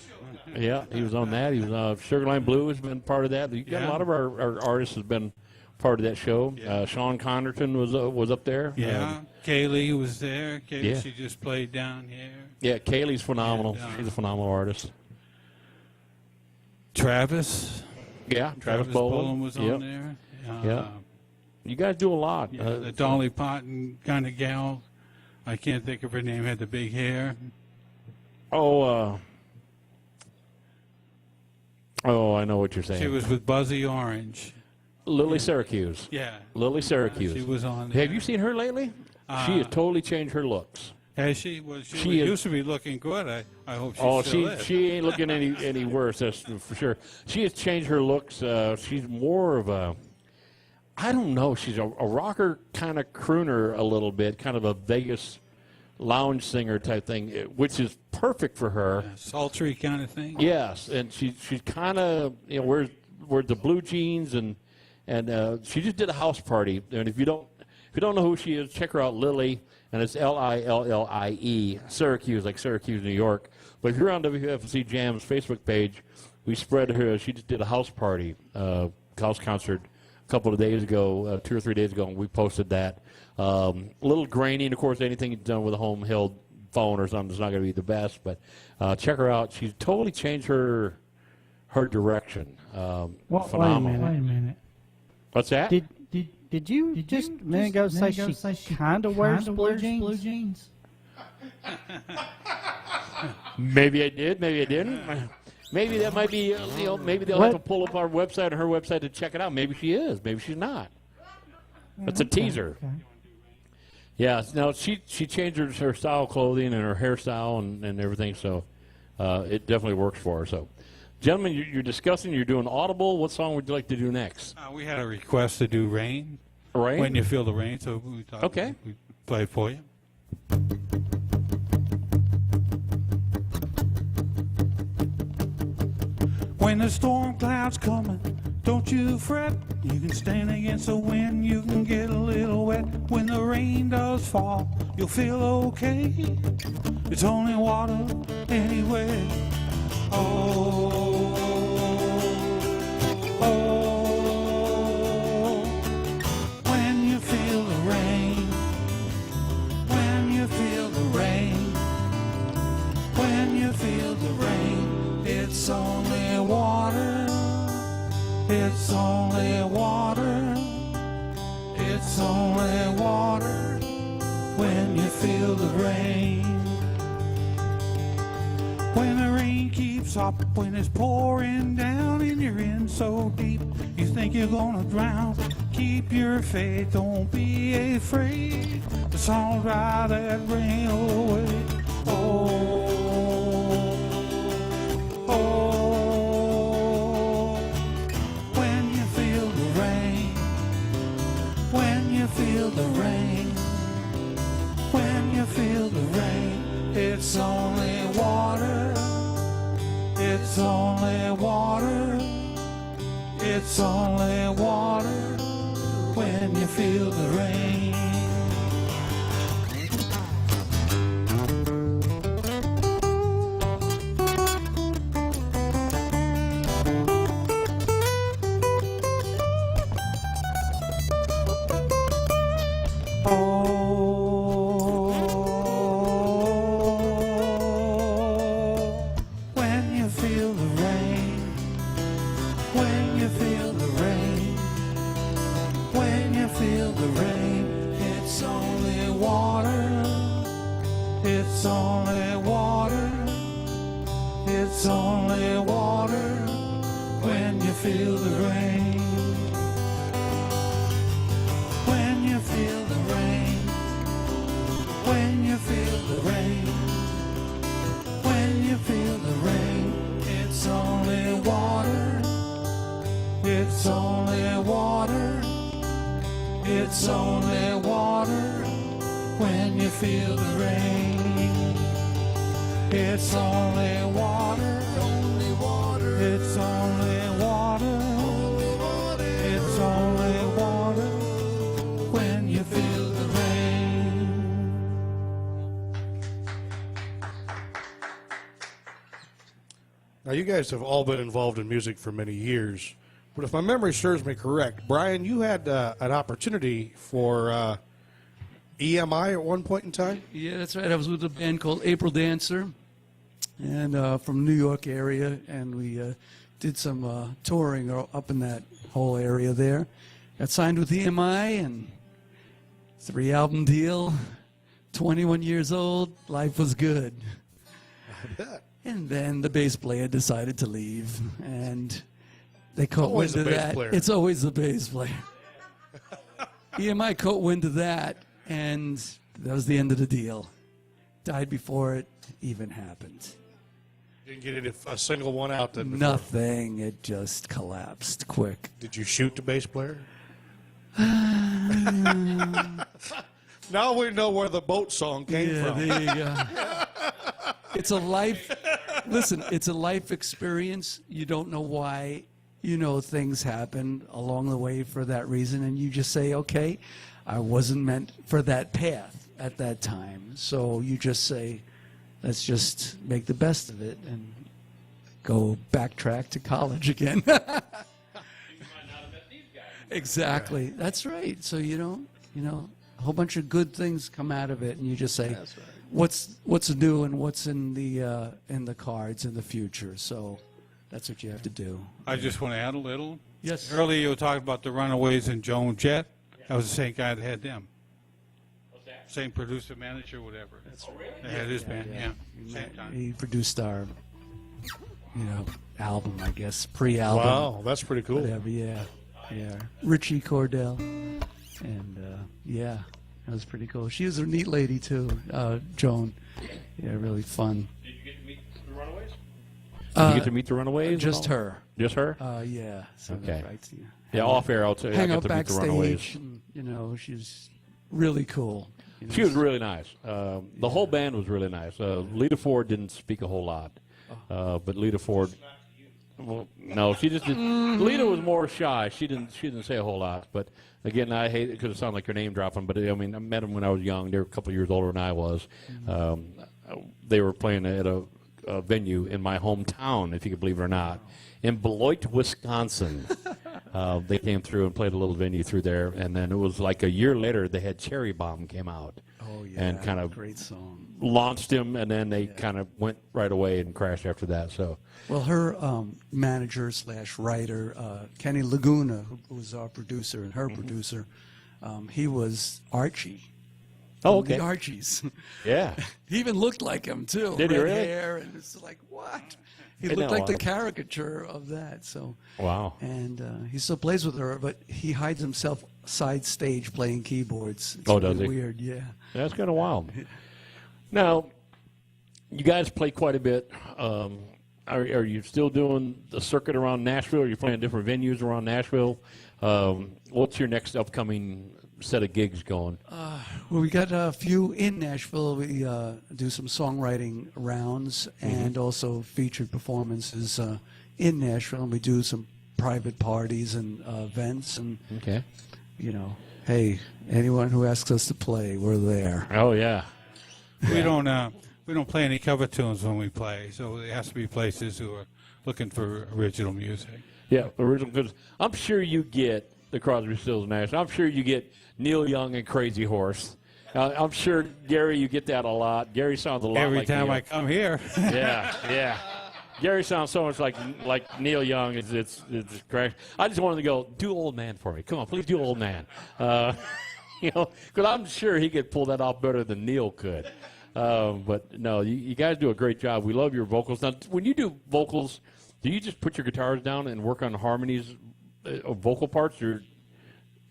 Yeah, he was on that. He was Sugarline Blue has been part of that. You got a lot of our artists has been part of that show. Yeah. Sean Connerton was up there. Yeah, Kaylee was there. Kaylee, yeah. She just played down here. Yeah, Kaylee's phenomenal. And, she's a phenomenal artist. Travis. Yeah, Travis Boland was on there. Yeah. You guys do a lot. Yeah, the Dolly Parton kind of gal. I can't think of her name. Had the big hair. Oh, I know what you're saying. She was with Buzzy Orange. Lily Syracuse. Yeah. Lily Syracuse. She was on there. Have you seen her lately? She has totally changed her looks. Has she? Well, she used to be looking good. I hope she still is. She ain't looking any worse, that's for sure. She has changed her looks. She's more of a, I don't know, she's a rocker kind of crooner a little bit, kind of a Vegas lounge singer type thing, which is perfect for her. Yeah, sultry kind of thing. Yes, and she's kind of, wears the blue jeans and she just did a house party. And if you don't know who she is, check her out, Lily, and it's Lillie, Syracuse, like Syracuse, New York. But if you're on WFC Jam's Facebook page, we spread her. She just did a house party, house concert a couple of days ago, 2 or 3 days ago, and we posted that. A little grainy, and of course, anything done with a home-held phone or something is not going to be the best. But check her out. She's totally changed her direction. Phenomenal. Wait a minute. What's that? Did you just a minute ago say she kind of wears blue jeans? Maybe I did. Maybe I didn't. Maybe that might be, maybe they'll have to pull up our website or her website to check it out. Maybe she is. Maybe she's not. That's a teaser. Okay. Yeah. No, she changed her style of clothing and her hairstyle and everything. So it definitely works for her. So, gentlemen, you're discussing. You're doing Audible. What song would you like to do next? We had a request to do Rain. Rain. When You Feel the Rain. So we thought okay. we'd play it for you. When the storm cloud's coming, don't you fret. You can stand against the wind, you can get a little wet. When the rain does fall, you'll feel okay. It's only water anyway. Oh, oh, when you feel the rain, when you feel the rain, when you feel the rain, it's only water, it's only water, it's only water, when you feel the rain. When the rain keeps up, when it's pouring down and you're in so deep, you think you're gonna drown. Keep your faith, don't be afraid. The song's dry that rain away. Oh, oh, when you feel the rain, when you feel the rain, when you feel the rain, it's only water, it's only water, it's only water, when you feel the rain. only water. It's only water when you feel the rain. When you feel the rain. When you feel the rain. When you feel the rain. It's only water. It's only water. It's only water when you feel the rain. It's only water. Only water. It's only water. Only water. It's only water when you feel the rain. Now, you guys have all been involved in music for many years, but if my memory serves me correct, Brian, you had an opportunity for EMI at one point in time? Yeah, that's right. I was with a band called April Dancer, and from New York area, and we did some touring up in that whole area there. Got signed with EMI, and 3-album deal, 21 years old, life was good. I bet. And then the bass player decided to leave, and they caught Always wind the of bass that. player. It's always the bass player. EMI caught wind of that, and that was the end of the deal. Died before it even happened. Didn't get a single one out then before. Nothing. It just collapsed quick. Did you shoot the bass player? Now we know where the boat song came Yeah, from. there you go. It's a life. Listen, it's a life experience. You don't know why. You know things happen along the way for that reason, and you just say, okay, I wasn't meant for that path at that time. So you just say, let's just make the best of it and go backtrack to college again. Exactly. That's right. So you know, a whole bunch of good things come out of it, and you just say, That's right. what's new and what's in the cards in the future. So that's what you have to do. I just want to add a little. Yes. Earlier you were talking about the Runaways and Joan Jett. That was the same guy that had them. Same producer, manager, whatever. That's right. They had his band, yeah. Same time. He produced our, album, I guess, pre-album. Wow, that's pretty cool. Whatever, yeah. Richie Cordell, and yeah, that was pretty cool. She was a neat lady too, Joan. Yeah, really fun. Did you get to meet the Runaways? Did you get to meet the Runaways? Just at all? her. Just her? Yeah. So Okay. right, Yeah, off air, I'll tell you, I hang got out to meet the Runaways. backstage, and, she's really cool. She was really nice. The whole band was really nice. Lita Ford didn't speak a whole lot, but Lita Ford. Well, no, she just did. Lita was more shy. She didn't say a whole lot. But again, I hate it because it sounds like her name dropping. But I mean, I met them when I was young. They were a couple of years older than I was. They were playing at a venue in my hometown, if you could believe it or not, in Beloit, Wisconsin. They came through and played a little venue through there, and then it was like a year later they had Cherry Bomb came out. Oh yeah, and kind of great song. Launched him, and then they kind of went right away and crashed after that. So, well, her manager / writer, Kenny Laguna, who was our producer and her producer, he was Archie. Oh, from okay. The Archies. Yeah. He even looked like him too. Did he Red really? hair, and it's like what? He Isn't looked that like the wild? caricature of that. So. Wow. And he still plays with her, but he hides himself side stage playing keyboards. It's Oh, does really he? Weird, yeah. That's kind of wild. Now, you guys play quite a bit. Are you still doing the circuit around Nashville? Are you playing different venues around Nashville? What's your next upcoming set of gigs going? Well, we got a few in Nashville. We do some songwriting rounds and also featured performances in Nashville. And we do some private parties and events. And, Okay. Hey, anyone who asks us to play, we're there. Oh, yeah. We don't play any cover tunes when we play, so it has to be places who are looking for original music. Yeah, original. Because I'm sure you get the Crosby, Stills, Nash. I'm sure you get Neil Young and Crazy Horse. I'm sure, Gary, you get that a lot. Gary sounds a lot Every like time Neil. I come here. Yeah. Gary sounds so much like Neil Young. It's correct. I just wanted to go, do Old Man for me. Come on, please do Old Man. Because I'm sure he could pull that off better than Neil could. But no, you guys do a great job. We love your vocals. Now, when you do vocals, do you just put your guitars down and work on harmonies of vocal parts, or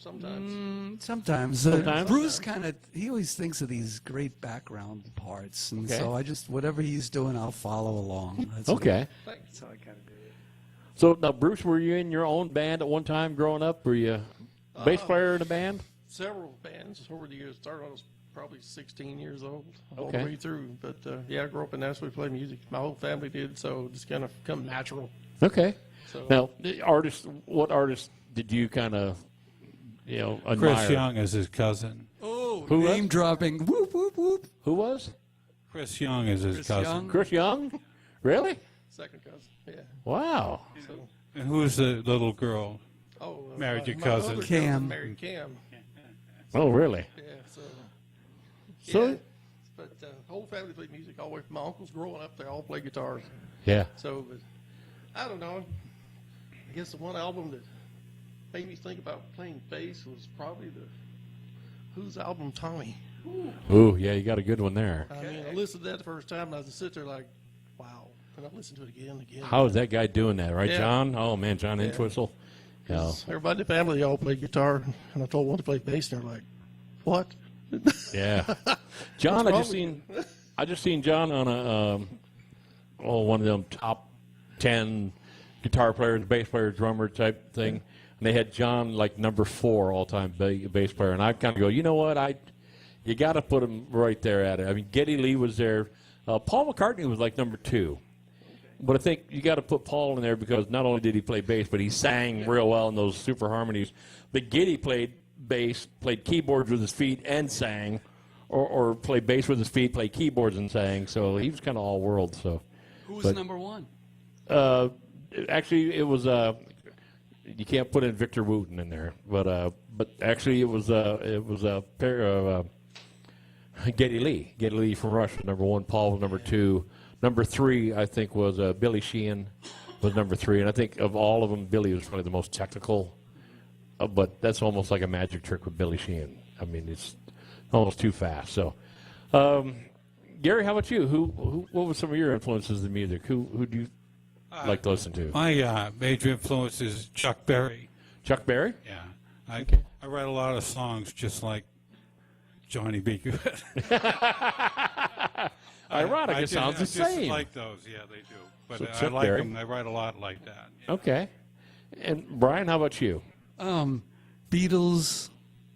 Sometimes. Sometimes? Bruce he always thinks of these great background parts. And Okay. so I just, whatever he's doing, I'll follow along. That's what okay? That's how I kind of do it. So now, Bruce, were you in your own band at one time growing up? Were you a bass player in a band? Several bands over the years. Started when I was probably 16 years old, all Okay. the way through. But yeah, I grew up in Nashville, played music. My whole family did, so just kind of come natural. Okay. So- Now, what artists did you kind of, admire? Chris Young is his cousin. Oh, Who was? name dropping. Whoop, whoop, whoop. Who was? Chris Young is his cousin. Young. Chris Young? Really? Second cousin, yeah. Wow. So, And who's the little girl? Married my your cousin. other Cam. married Cam. Oh, really? Yeah, so. So- yeah, but the whole family played music all the way from my uncles growing up. They all played guitars. Yeah. So, but I don't know. I guess the one album that made me think about playing bass was probably the Who's album, Tommy. Ooh, yeah, you got a good one there. I mean, I listened to that the first time, and I just sit there like, wow. And I listened to it again and again. How is that guy doing that, right, Yeah. John? Oh, man, John Entwistle. Yeah. Everybody in the family all played guitar, and I told one to play bass, and they're like, what? Yeah. John, What's I just seen John on one of them top 10 guitar players, bass player, drummer type thing. And they had John like number 4 all-time bass player. And I kind of go, you know what? You got to put him right there at it. I mean, Geddy Lee was there. Paul McCartney was like number 2. But I think you got to put Paul in there because not only did he play bass, but he sang real well in those super harmonies. But Geddy played bass, played keyboards with his feet and sang, or played bass with his feet, played keyboards and sang. So he was kind of all world. So Who was but, number 1? Actually, it was you can't put in Victor Wooten in there, but actually it was a pair of Geddy Lee. Geddy Lee from Rush was number 1. Paul was number 2. Number 3, I think, was Billy Sheehan was number 3. And I think of all of them, Billy was probably the most technical. But that's almost like a magic trick with Billy Sheehan. I mean, it's almost too fast. So, Gary, how about you? What were some of your influences in music? Who do you like to listen to? My major influence is Chuck Berry. Chuck Berry? Yeah. I write a lot of songs just like Johnny B. Good. Ironic, it sounds the I same. just like those. Yeah, they do. But So I Chuck like Berry. them. I write a lot like that. Okay. And Brian, how about you? Beatles,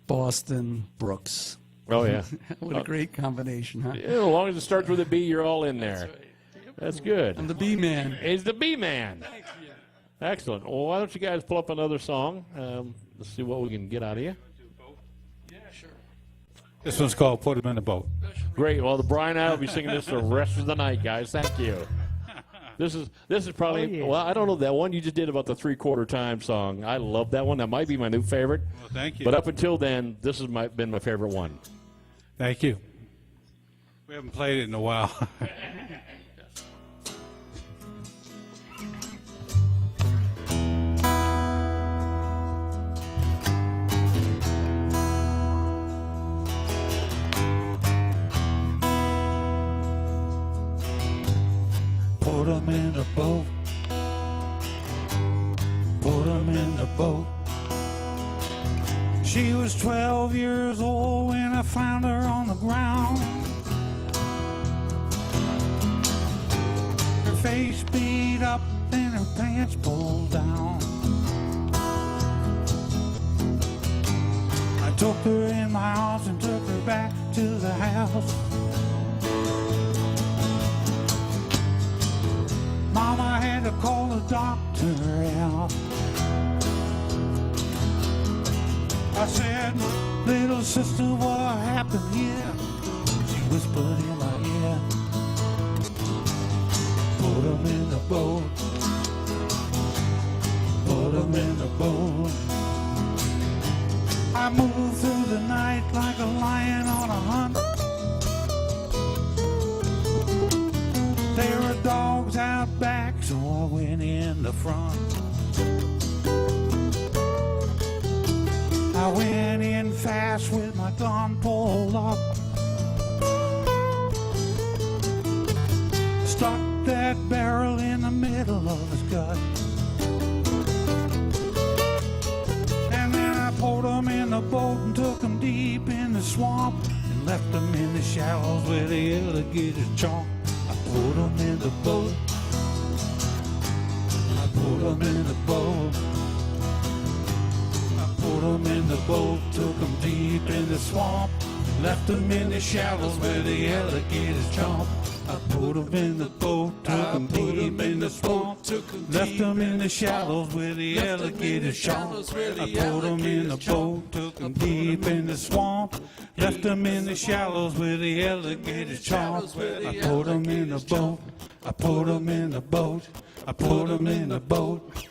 Boston, Brooks. Oh, yeah. What a great combination, huh? Yeah, as long as it starts with a B, you're all in there. That's good. I'm the B man. He's the B man. Excellent. Well, why don't you guys pull up another song? Let's see what we can get out of you. Yeah, sure. This one's called "Put 'Em in the Boat." Great. Well, Brian and I will be singing this the rest of the night, guys. Thank you. This is probably well, I don't know, that one you just did about the 3/4 time song. I love that one. That might be my new favorite. Well, thank you. But up until then, this has been my favorite one. Thank you. We haven't played it in a while. Put 'em in a boat. Put 'em in the boat. She was 12 years old when I found her on the ground. Her face beat up and her pants pulled down. I took her in my arms and took her back to the house. Mama had to call the doctor out. I said, little sister, what happened here? She whispered in my ear, put 'em in the boat. Put 'em in the boat. I moved through the night like a lion on a hunt. There were dogs out back, so I went in the front. I went in fast with my gun pulled up. stuck that barrel in the middle of his gut. And then I pulled him in the boat and took him deep in the swamp and left him in the shallows where the alligators chomp. I pulled him in the boat. I pulled him in the boat. I pulled him in the boat, took him deep in the swamp, left him in the shallows where the alligators chomp. I put him in the boat, took him deep in the swamp, left him in the shallows where the alligators chomp. I put him in the boat, took him deep in the swamp, left him in the shallows where the alligators chomp. I put him in the boat, I put him in the boat, I put him in the boat.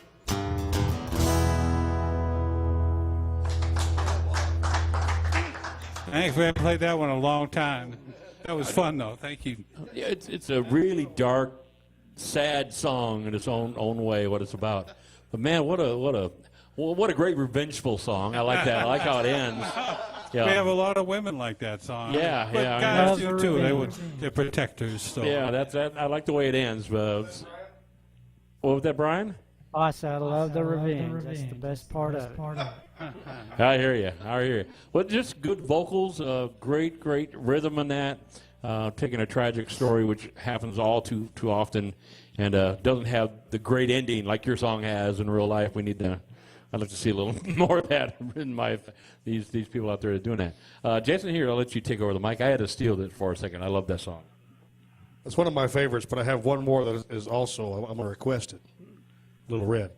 Thanks, we haven't played that one in a long time. That was fun, though. Thank you. Yeah, it's a really dark, sad song in its own way, what it's about. But man, what a great revengeful song. I like that. I like how it ends. Yeah. We have a lot of women like that song. Yeah, but yeah. guys do too. They're protectors. So. Yeah, that's that. I like the way it ends. What was that, Brian? Oh, I said I love the revenge. That's the best part of it. I hear you. I hear you. Well, just good vocals, great rhythm in that. Taking a tragic story, which happens all too often, and doesn't have the great ending like your song has in real life. I'd like to see a little more of that in these people out there doing that. Jason, here, I'll let you take over the mic. I had to steal it for a second. I love that song. It's one of my favorites, but I have one more that is also, I'm going to request it. Little Red.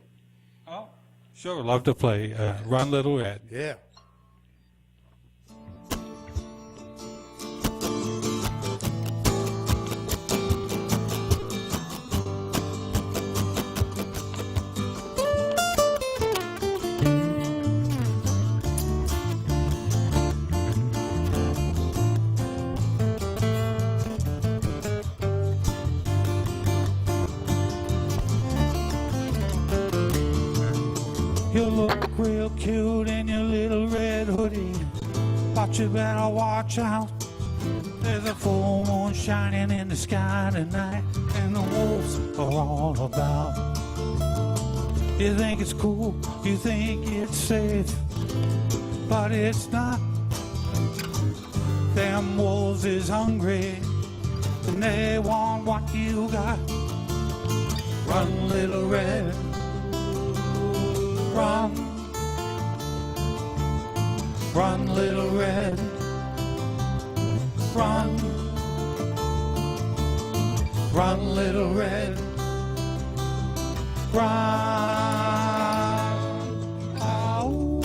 Oh, sure. Love to play Run Little Red. Yeah. You look real cute in your little red hoodie, but you better watch out. There's a full moon shining in the sky tonight, and the wolves are all about. You think it's cool, you think it's safe, but it's not. Them wolves is hungry, and they want what you got. Run, little red. Run, run, little red, run, run, little red, run. Oh.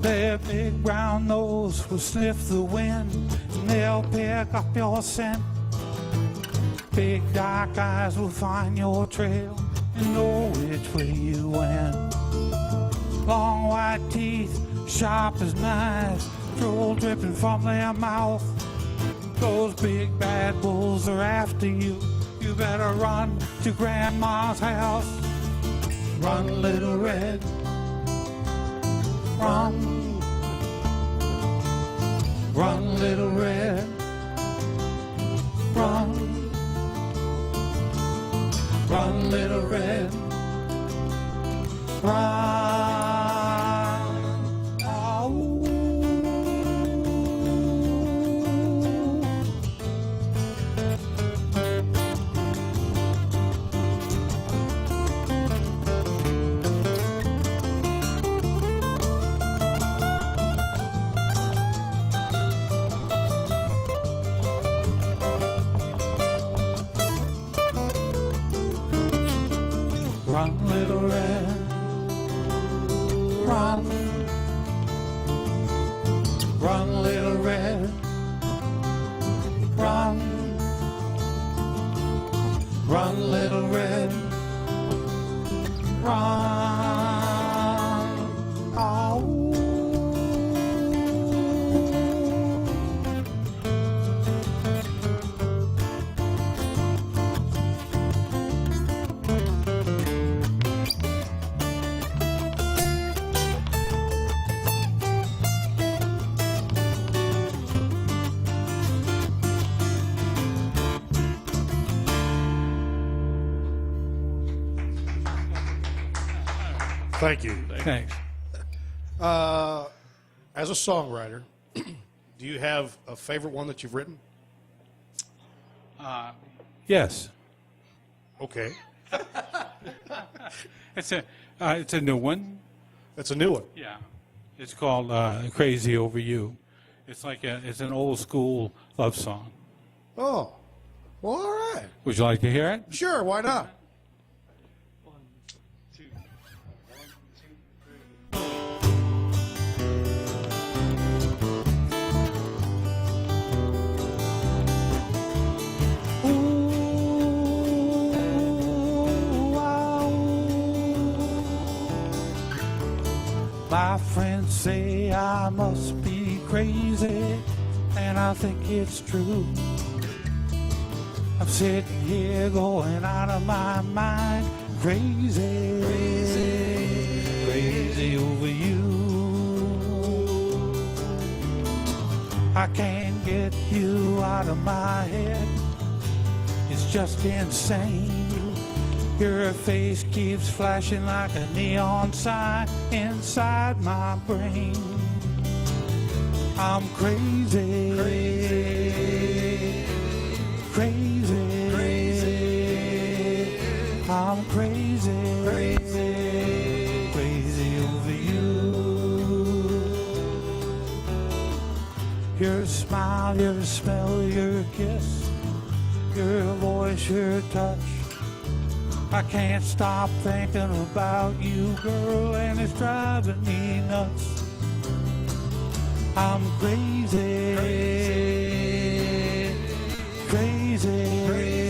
Their big brown nose will sniff the wind, and they'll pick up your scent. Big dark eyes will find your trail and know which way you went. Long white teeth, sharp as knives, drool dripping from their mouth. Those big bad bulls are after you. You better run to Grandma's house. Run, little red. Run, run, little red, run, run, little red, run. Oh. Run, little red, run, run, little red, run, run, little red, run. Oh. Thank you. Thanks. As a songwriter, do you have a favorite one that you've written? Yes. Okay. It's a new one. That's a new one. Yeah. It's called Crazy Over You. It's it's an old school love song. Oh, well, all right. Would you like to hear it? Sure, why not? My friends say I must be crazy, and I think it's true. I'm sitting here going out of my mind, crazy, crazy over you. I can't get you out of my head, it's just insane. Your face keeps flashing like a neon sign inside my brain. I'm crazy, crazy, crazy, crazy. I'm crazy, crazy, crazy over you. Your smile, your smell, your kiss, your voice, your touch. I can't stop thinking about you, girl, and it's driving me nuts. I'm crazy, crazy, crazy.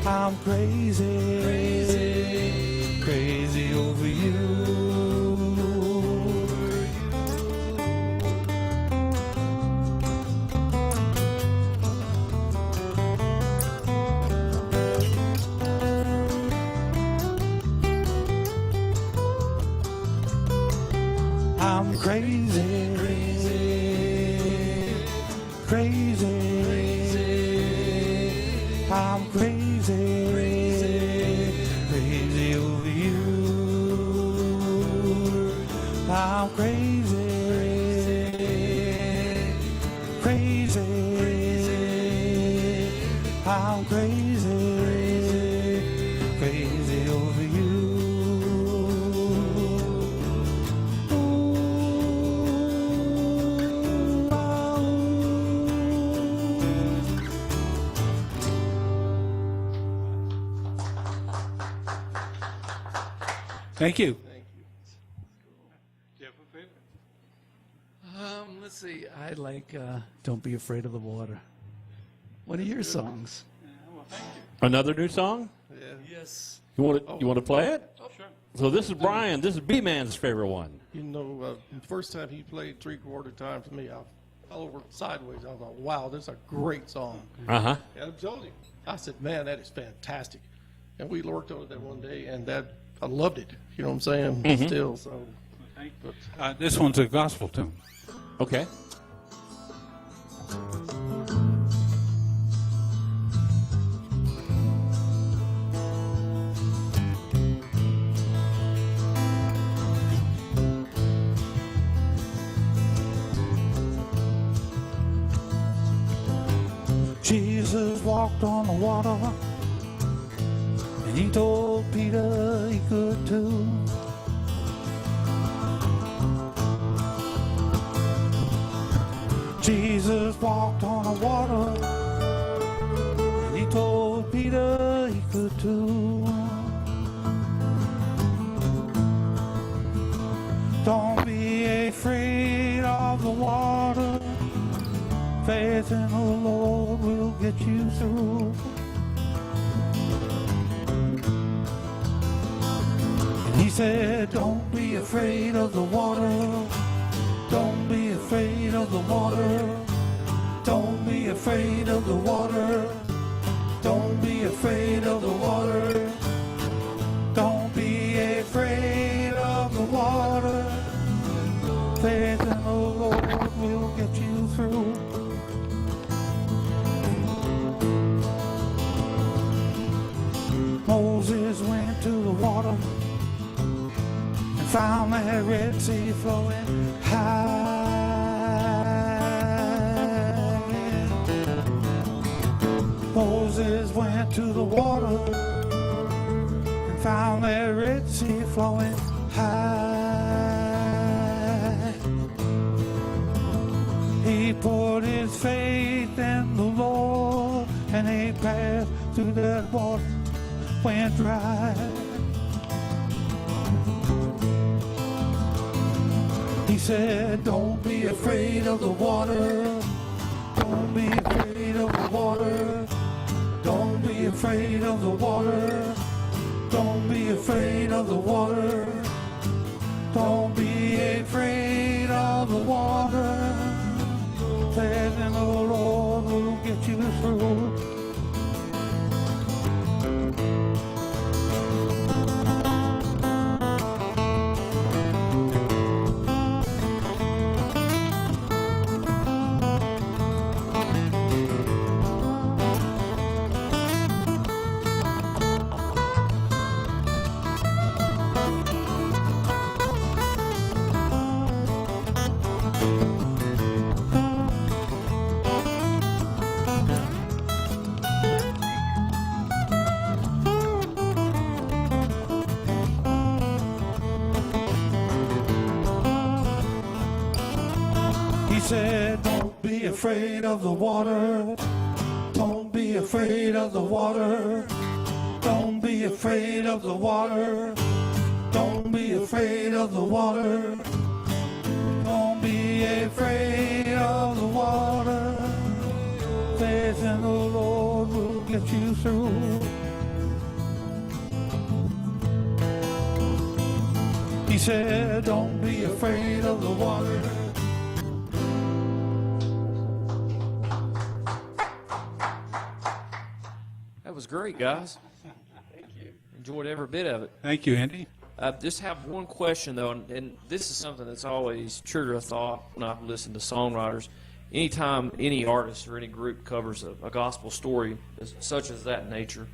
I'm crazy, crazy, crazy over you. I'm crazy, crazy, crazy. I'm crazy, crazy over you. I'm crazy, crazy. I'm crazy, crazy over you. Thank you. Let's see. I like "Don't Be Afraid of the Water." One of your songs. Another new song? Yes. You want to play it? Oh, sure. So this is Brian. This is B-Man's favorite one. You know, the first time he played three-quarter time for me, I fell over sideways. I thought, wow, this is a great song. Uh-huh. And I told him, I said, man, that is fantastic. And we worked on it that one day, and I loved it. You know what I'm saying? Mhm. Still, so. This one's a gospel tune. Okay. Jesus walked on the water, and he told Peter he could too. Jesus walked on the water, and he told Peter he could too. Don't be afraid of the water. Faith in the Lord will get you through. And he said, don't be afraid of the water. Don't be afraid of the water. Don't be afraid of the water. Don't be afraid of the water. Don't be afraid of the water. Faith in the Lord will get you through. Moses went to the water, found that Red Sea flowing high. Moses went to the water and found that Red Sea flowing high. He put his faith in the Lord and he passed through that water, went dry. He said, don't be afraid of the water. Don't be afraid of the water. Don't be afraid of the water. Don't be afraid of the water. Don't be afraid of the water. Faith in the Lord will get you through. He said, don't be afraid of the water. Don't be afraid of the water. Don't be afraid of the water. Don't be afraid of the water. Don't be afraid of the water. Faith in the Lord will get you through. He said, don't be afraid of the water. That was great, guys. Thank you. Enjoyed every bit of it. Thank you, Andy. I just have one question, though, and this is something that's always triggered a thought when I've listened to songwriters. Anytime any artist or any group covers a gospel story such as that nature,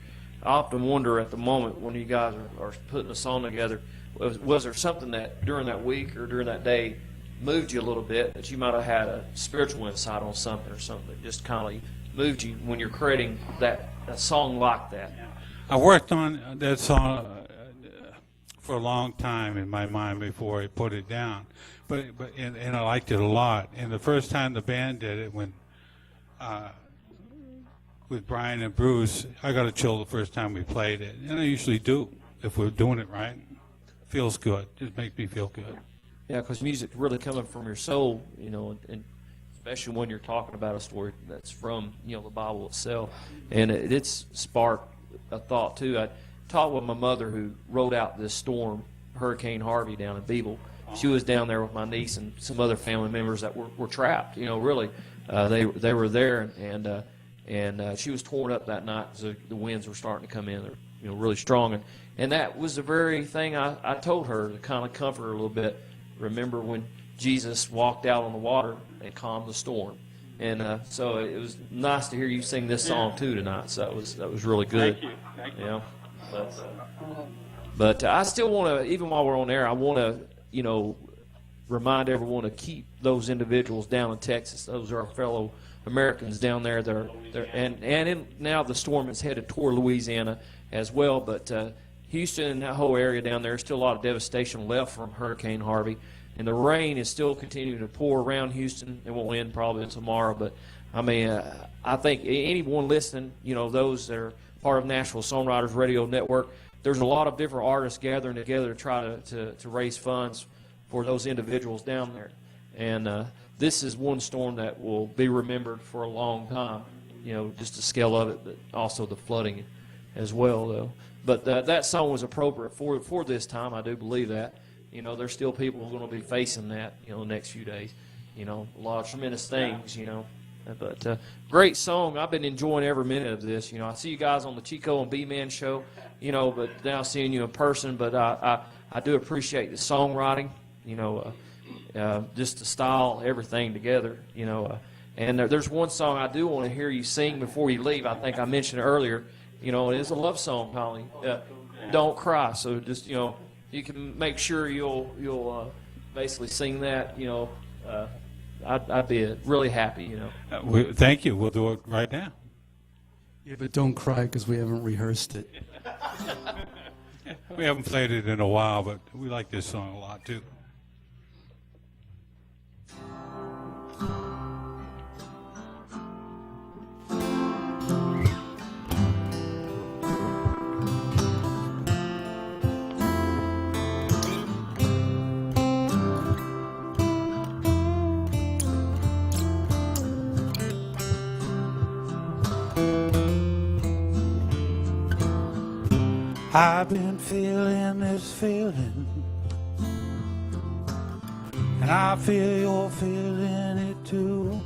I often wonder at the moment when you guys are putting a song together, was there something that during that week or during that day moved you a little bit, that you might have had a spiritual insight on something or something that just kind of moved you when you're creating a song like that? I worked on that song for a long time in my mind before I put it down, and I liked it a lot. And the first time the band did it, when with Brian and Bruce, I got a chill the first time we played it, and I usually do if we're doing it right. Feels good. Just makes me feel good. Yeah, because music's really coming from your soul, and especially when you're talking about a story that's from, the Bible itself. And it's sparked a thought, too. I talked with my mother, who rode out this storm, Hurricane Harvey, down in Beeble. She was down there with my niece and some other family members that were trapped, really. They were there, and she was torn up that night because the winds were starting to come in. They're, really strong. And that was the very thing I told her to kind of comfort her a little bit. Remember when Jesus walked out on the water and calmed the storm. And so it was nice to hear you sing this song too tonight. So that was really good. Thank you. But I still want to, even while we're on air, I want to, remind everyone to keep those individuals down in Texas. Those are our fellow Americans down there. Now the storm is headed toward Louisiana as well. But Houston and that whole area down there, still a lot of devastation left from Hurricane Harvey. And the rain is still continuing to pour around Houston. It won't end probably tomorrow. But, I think anyone listening, those that are part of Nashville Songwriters Radio Network, there's a lot of different artists gathering together to try to raise funds for those individuals down there. And this is one storm that will be remembered for a long time, just the scale of it, but also the flooding as well, though. But that song was appropriate for this time. I do believe that. There's still people who are going to be facing that, the next few days. A lot of tremendous things, But great song. I've been enjoying every minute of this. I see you guys on the Chico and B-Man show, but now seeing you in person. But I do appreciate the songwriting, just the style, everything together, And there's one song I do want to hear you sing before you leave. I think I mentioned it earlier. It is a love song, Polly. Don't cry. So just, you can make sure you'll basically sing that, I'd be really happy, Thank you. We'll do it right now. Yeah, but don't cry because we haven't rehearsed it. We haven't played it in a while, but we like this song a lot too. I've been feeling this feeling, and I feel you're feeling it too.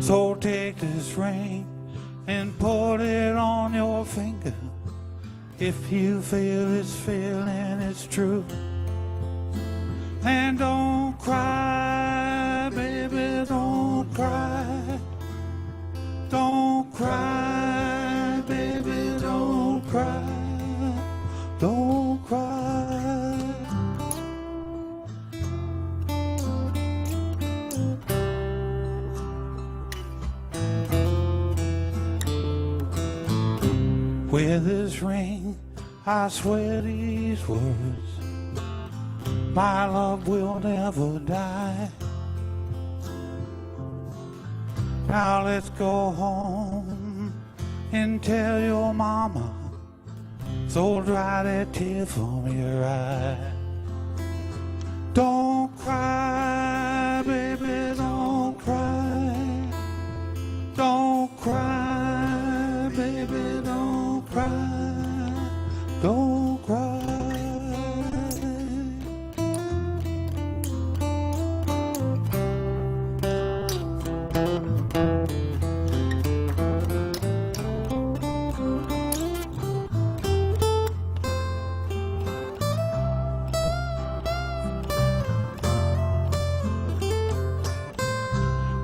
So take this ring and put it on your finger. If you feel this feeling, it's true. And don't cry, baby, don't cry. Don't cry, baby, don't cry. Don't cry. With this ring, I swear these words. My love will never die. Now let's go home and tell your mama, so dry that tear from your eye. Don't cry, baby, don't cry. Don't cry, baby, don't cry. Don't cry.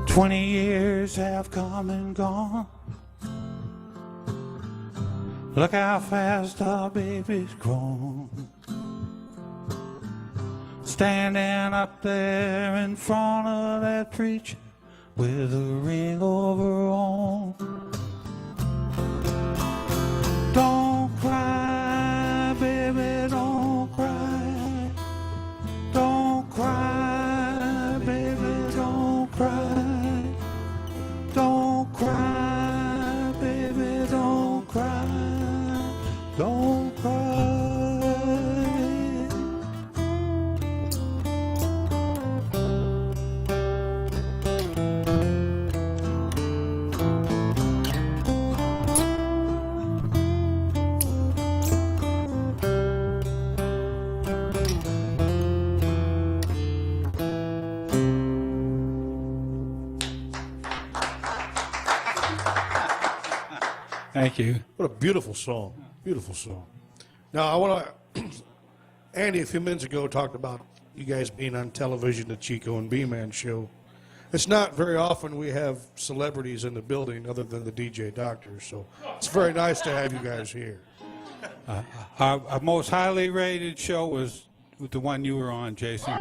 20 years have come and gone. Look how fast our baby's grown. Standing up there in front of that preacher with a ring over her arm. Don't cry, baby, don't cry. Don't cry, baby, don't cry. Don't cry, baby, don't cry. Don't cry. Thank you. What a beautiful song. Beautiful song. Now, I want to. Andy, a few minutes ago, talked about you guys being on television, the Chico and B-Man show. It's not very often we have celebrities in the building other than the DJ Doctor, so it's very nice to have you guys here. Our most highly rated show was the one you were on, Jason.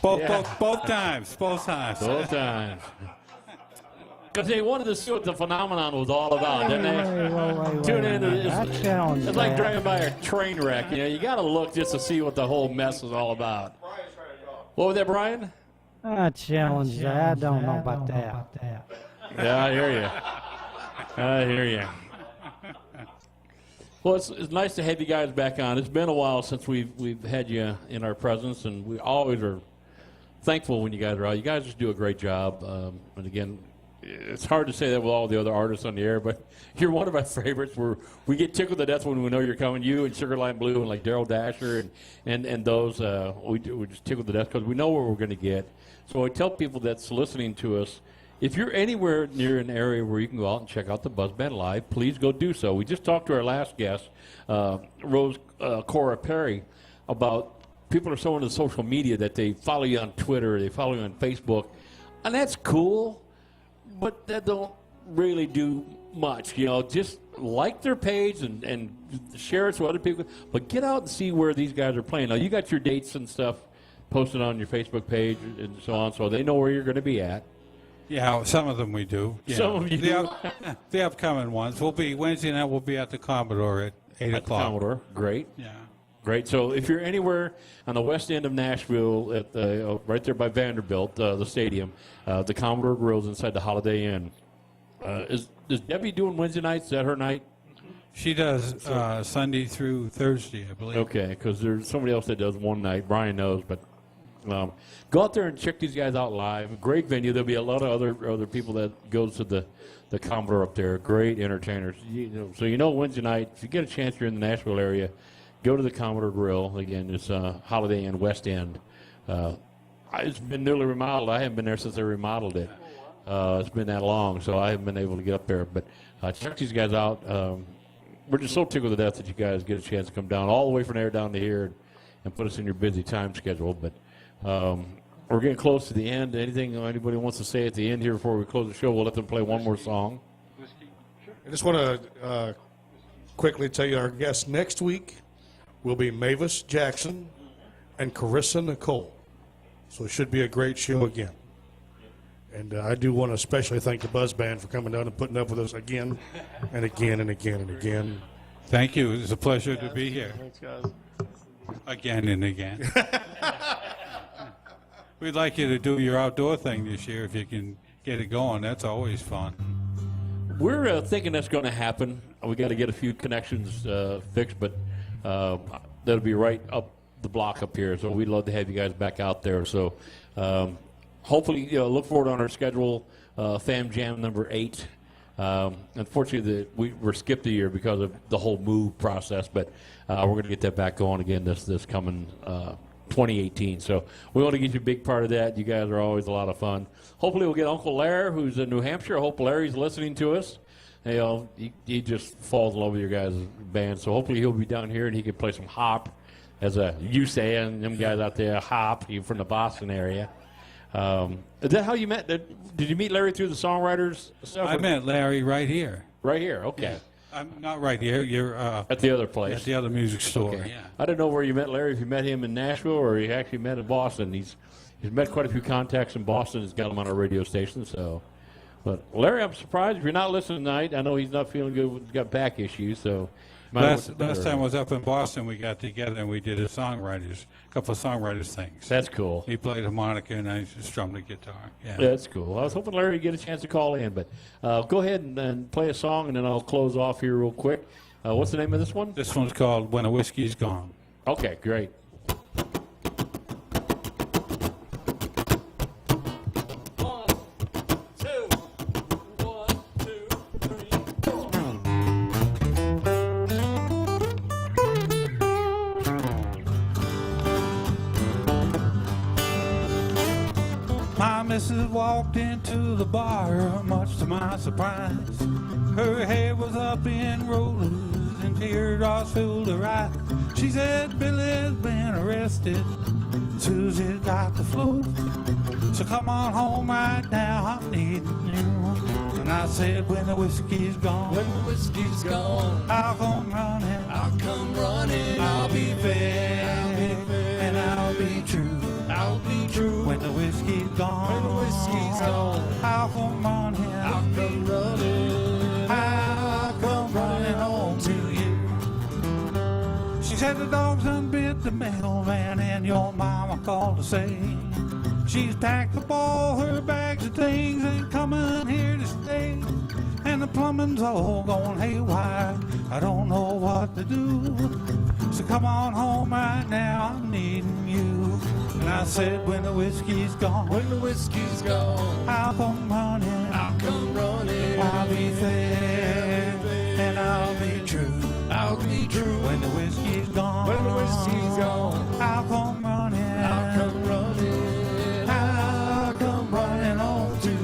Both times. Both times. Both times. Because they wanted to see what the phenomenon was all about, didn't they? Tune in. It's like driving by a train wreck. You got to look just to see what the whole mess is all about. What was that, Brian? I challenge that. I don't know about that. Yeah, I hear you. I hear you. Well, it's nice to have you guys back on. It's been a while since we've had you in our presence, and we always are thankful when you guys are out. You guys just do a great job. And again, it's hard to say that with all the other artists on the air, but you're one of my favorites. We get tickled to death when we know you're coming. You and Sugarline Blue and like Daryl Dasher and those, we just tickled to death because we know where we're going to get. So I tell people that's listening to us, if you're anywhere near an area where you can go out and check out the Buzz Band live, please go do so. We just talked to our last guest, Rose Cora Perry, about people are so into social media that they follow you on Twitter, they follow you on Facebook, and that's cool. But that don't really do much. Just like their page and share it so other people. But get out and see where these guys are playing. Now, you got your dates and stuff posted on your Facebook page and so on, so they know where you're going to be at. Yeah, some of them we do. Yeah. Some of you do. The upcoming ones. Wednesday night, we'll be at the Commodore at 8 At the o'clock. Commodore. Great. Yeah. Great. So if you're anywhere on the west end of Nashville, at the, right there by Vanderbilt, the stadium, the Commodore Grill's inside the Holiday Inn. Is Debbie doing Wednesday nights? Is that her night? She does Sunday through Thursday, I believe. Okay, because there's somebody else that does one night. Brian knows, but go out there and check these guys out live. Great venue. There'll be a lot of other people that goes to the Commodore up there. Great entertainers. So Wednesday night, if you get a chance, you're in the Nashville area, go to the Commodore Grill. Again, it's Holiday Inn, West End. It's been newly remodeled. I haven't been there since they remodeled it. It's been that long, so I haven't been able to get up there. But check these guys out. We're just so tickled to death that you guys get a chance to come down all the way from there down to here and put us in your busy time schedule. But we're getting close to the end. Anything anybody wants to say at the end here before we close the show? We'll let them play one more song. I just want to quickly tell you our guests next week will be Mavis Jackson and Carissa Nicole. So it should be a great show again. And I do want to especially thank the Buzz Band for coming down and putting up with us again and again and again and again. Thank you. It's a pleasure to be here. Thanks, guys. Again and again. We'd like you to do your outdoor thing this year if you can get it going. That's always fun. We're thinking that's going to happen. We got to get a few connections fixed, but that'll be right up the block up here. So we'd love to have you guys back out there. So hopefully, look forward on our schedule. Fam Jam number 8. Unfortunately, we're skipped a year because of the whole move process, but we're going to get that back going again this coming 2018. So we want to get you a big part of that. You guys are always a lot of fun. Hopefully we'll get Uncle Larry, who's in New Hampshire. I hope Larry's listening to us. He just falls in love with your guys' band. So hopefully he'll be down here and he can play some hop, as you say, and them guys out there, hop, you from the Boston area. Is that how you met? Did you meet Larry through the songwriters stuff? I met Larry right here. Right here, okay. Yeah. I'm not right here. You're at the other place. At the other music store. Okay. Yeah. I didn't know where you met Larry. If you met him in Nashville or you actually met in Boston. He's met quite a few contacts in Boston. He's got them on a radio station. So, but Larry, I'm surprised if you're not listening tonight. I know he's not feeling good. He's got back issues. So, last time I was up in Boston, we got together and we did a couple of songwriters things. That's cool. He played harmonica and I strummed the guitar. Yeah. That's cool. I was hoping Larry would get a chance to call in, but go ahead and play a song, and then I'll close off here real quick. What's the name of this one? This one's called When the Whiskey's Gone. Okay, great. My missus walked into the bar, much to my surprise. Her hair was up in rollers and teardrops filled her eyes. She said, Billy's been arrested, Susie's got the flu. So come on home right now, I'm needing you. And I said, when the whiskey's gone, When the whiskey's gone, I'll come running, I'll come running. I'll be fair, and I'll be true. I'll be true. When the whiskey's gone, When the whiskey's gone, I'll come running, I'll come running. I'll come running home to you. She said the dogs done bit the mailman and your mama called to say she's packed up all her bags of things and coming here to stay. And the plumbing's all gone haywire, I don't know what to do. So come on home right now, I'm needing you. And I said when the whiskey's gone, When the whiskey's gone, I'll come running, I'll come running. I'll be fair, and I'll be true. I'll be true. When the whiskey's gone, When the whiskey's gone, I'll come running, I'll come running. I'll come running home to you.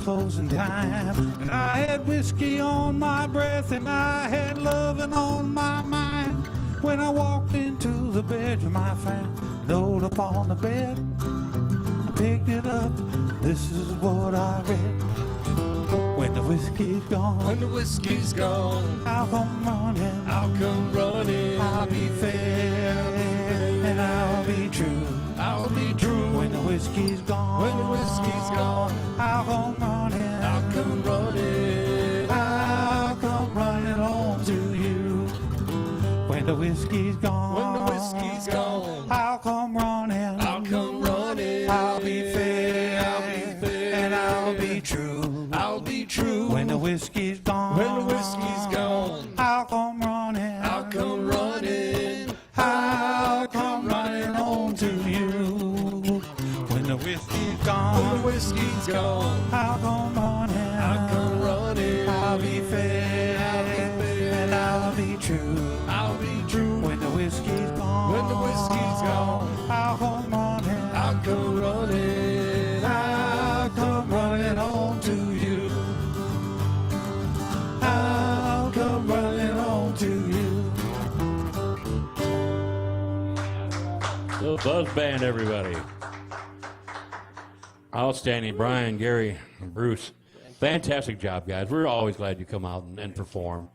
closing time. And I had whiskey on my breath and I had loving on my mind. When I walked into the bedroom, I found a note upon the bed. I picked it up, this is what I read. When the whiskey's gone, When the whiskey's gone, I'll come running, I'll come running. I'll be fair, and I'll be true. I'll be true. When the whiskey's gone, When the whiskey's gone, I'll come running, I'll come running. I'll come running home to you. When the whiskey's gone, When the whiskey's gone, I'll come running, I'll come running. I'll be fair, I'll be fair. and I'll be true. I'll be true. When the whiskey's gone, When the whiskey's gone, I'll come running, I'll come running. I'll come running home to you. When the whiskey's gone, When the whiskey's gone, I'll come running, I'll come running. I'll be fair, and I'll be true. I'll be true. When the whiskey's gone, When the whiskey's gone, I'll come running, I'll come running. I'll come running home to you. I'll come running home to you. The Buzz Band, everybody. Outstanding. Brian, Gary, and Bruce. Fantastic job, guys. We're always glad you come out and perform.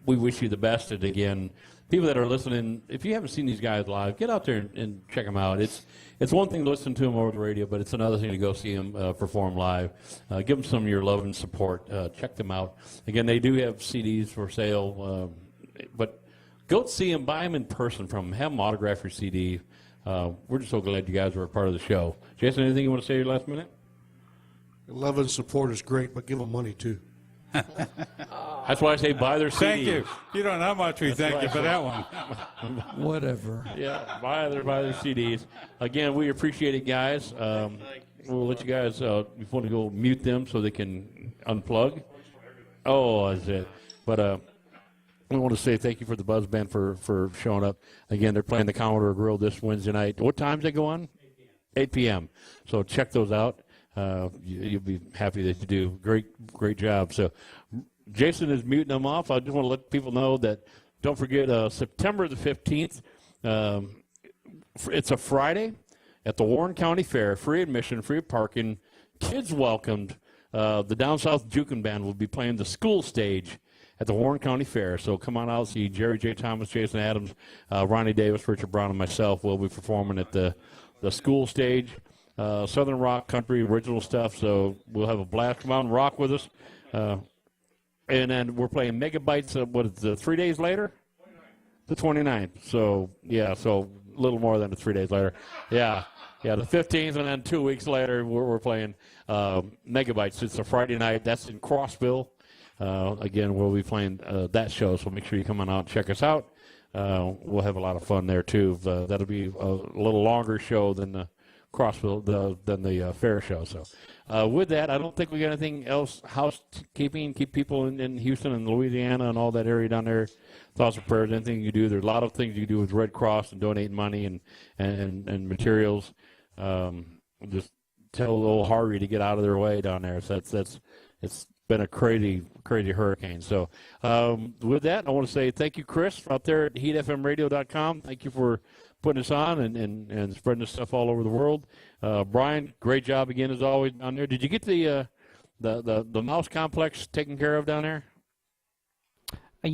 We wish you the best. And again, people that are listening, if you haven't seen these guys live, get out there and check them out. It's one thing to listen to them over the radio, but it's another thing to go see them perform live. Give them some of your love and support. Check them out. Again, they do have CDs for sale, but go see them, buy them in person from them, have them autograph your CD. We're just so glad you guys were a part of the show. Jason, anything you want to say last minute? Love and support is great, but give them money too. That's why I say buy their CDs. Thank you. You don't know how much we That's thank why you I for say- that one. Whatever. Yeah, buy their CDs. Again, we appreciate it, guys. We'll let you guys, if you want to go mute them so they can unplug. Oh, that's it. But we want to say thank you for the Buzz Band for showing up. Again, they're playing the Commodore Grill this Wednesday night. What times they go on? 8 p.m. So check those out. You'll be happy that you do. Great job. So Jason is muting them off. I just want to let people know that don't forget September the 15th. It's a Friday at the Warren County Fair. Free admission, free parking. Kids welcomed. The Down South Jukin Band will be playing the school stage at the Warren County Fair. So come on out, see Jerry J. Thomas, Jason Adams, Ronnie Davis, Richard Brown, and myself will be performing at the school stage. Southern rock, country, original stuff. So we'll have a blast. Come out and rock with us. And then we're playing Megabytes, what is it, 3 days later? The 29th. So, yeah, so a little more than 3 days later. Yeah, the 15th, and then 2 weeks later we're playing Megabytes. It's a Friday night. That's in Crossville. Again, we'll be playing that show, so make sure you come on out and check us out. We'll have a lot of fun there, too. That'll be a little longer show than the Crossville, than the fair show. So with that, I don't think we got anything else. Housekeeping, keep people in Houston and Louisiana and all that area down there. Thoughts and prayers, anything you do. There's a lot of things you can do with Red Cross and donating money and materials. Just tell old Harvey to get out of their way down there. So it's been a crazy hurricane. So with that, I want to say thank you, Chris, out there at heatfmradio.com. Thank you for putting us on and spreading this stuff all over the world. Brian, great job again as always down there. Did you get the mouse complex taken care of down there? I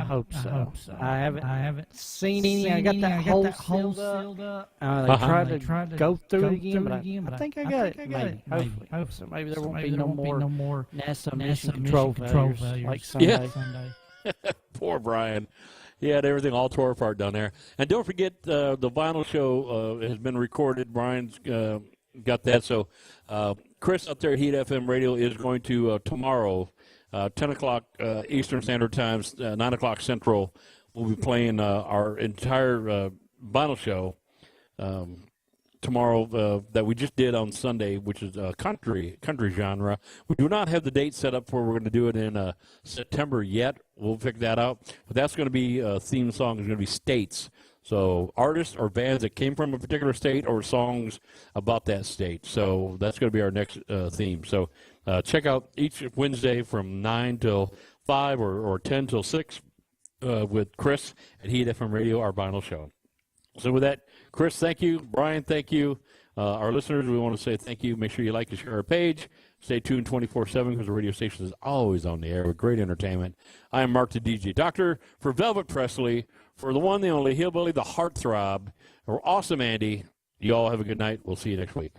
hope so. I haven't seen any. I got that hole sealed up. They tried to go through it again, but I think I got it. Maybe. Hopefully. So maybe there won't be no more NASA mission control failures like Sunday. Poor Brian. He had everything all tore apart down there. And don't forget, the vinyl show has been recorded. Brian's got that. So Chris out there at Heat FM Radio is going to, tomorrow, 10 o'clock Eastern Standard Time, 9 o'clock Central, we'll be playing our entire vinyl show tomorrow that we just did on Sunday, which is country genre. We do not have the date set up for we're going to do it in September yet. We'll figure that out. But that's going to be theme song is going to be States. So artists or bands that came from a particular state or songs about that state. So that's going to be our next theme. So check out each Wednesday from 9 till 5 or 10 till 6 with Chris at Heat FM Radio, our vinyl show. So with that, Chris, thank you. Brian, thank you. Our listeners, we want to say thank you. Make sure you like and share our page. Stay tuned 24/7 because the radio station is always on the air with great entertainment. I am Mark the DJ Doctor for Velvet Presley, for the one, the only Hillbilly, the Heartthrob, or Awesome Andy. You all have a good night. We'll see you next week.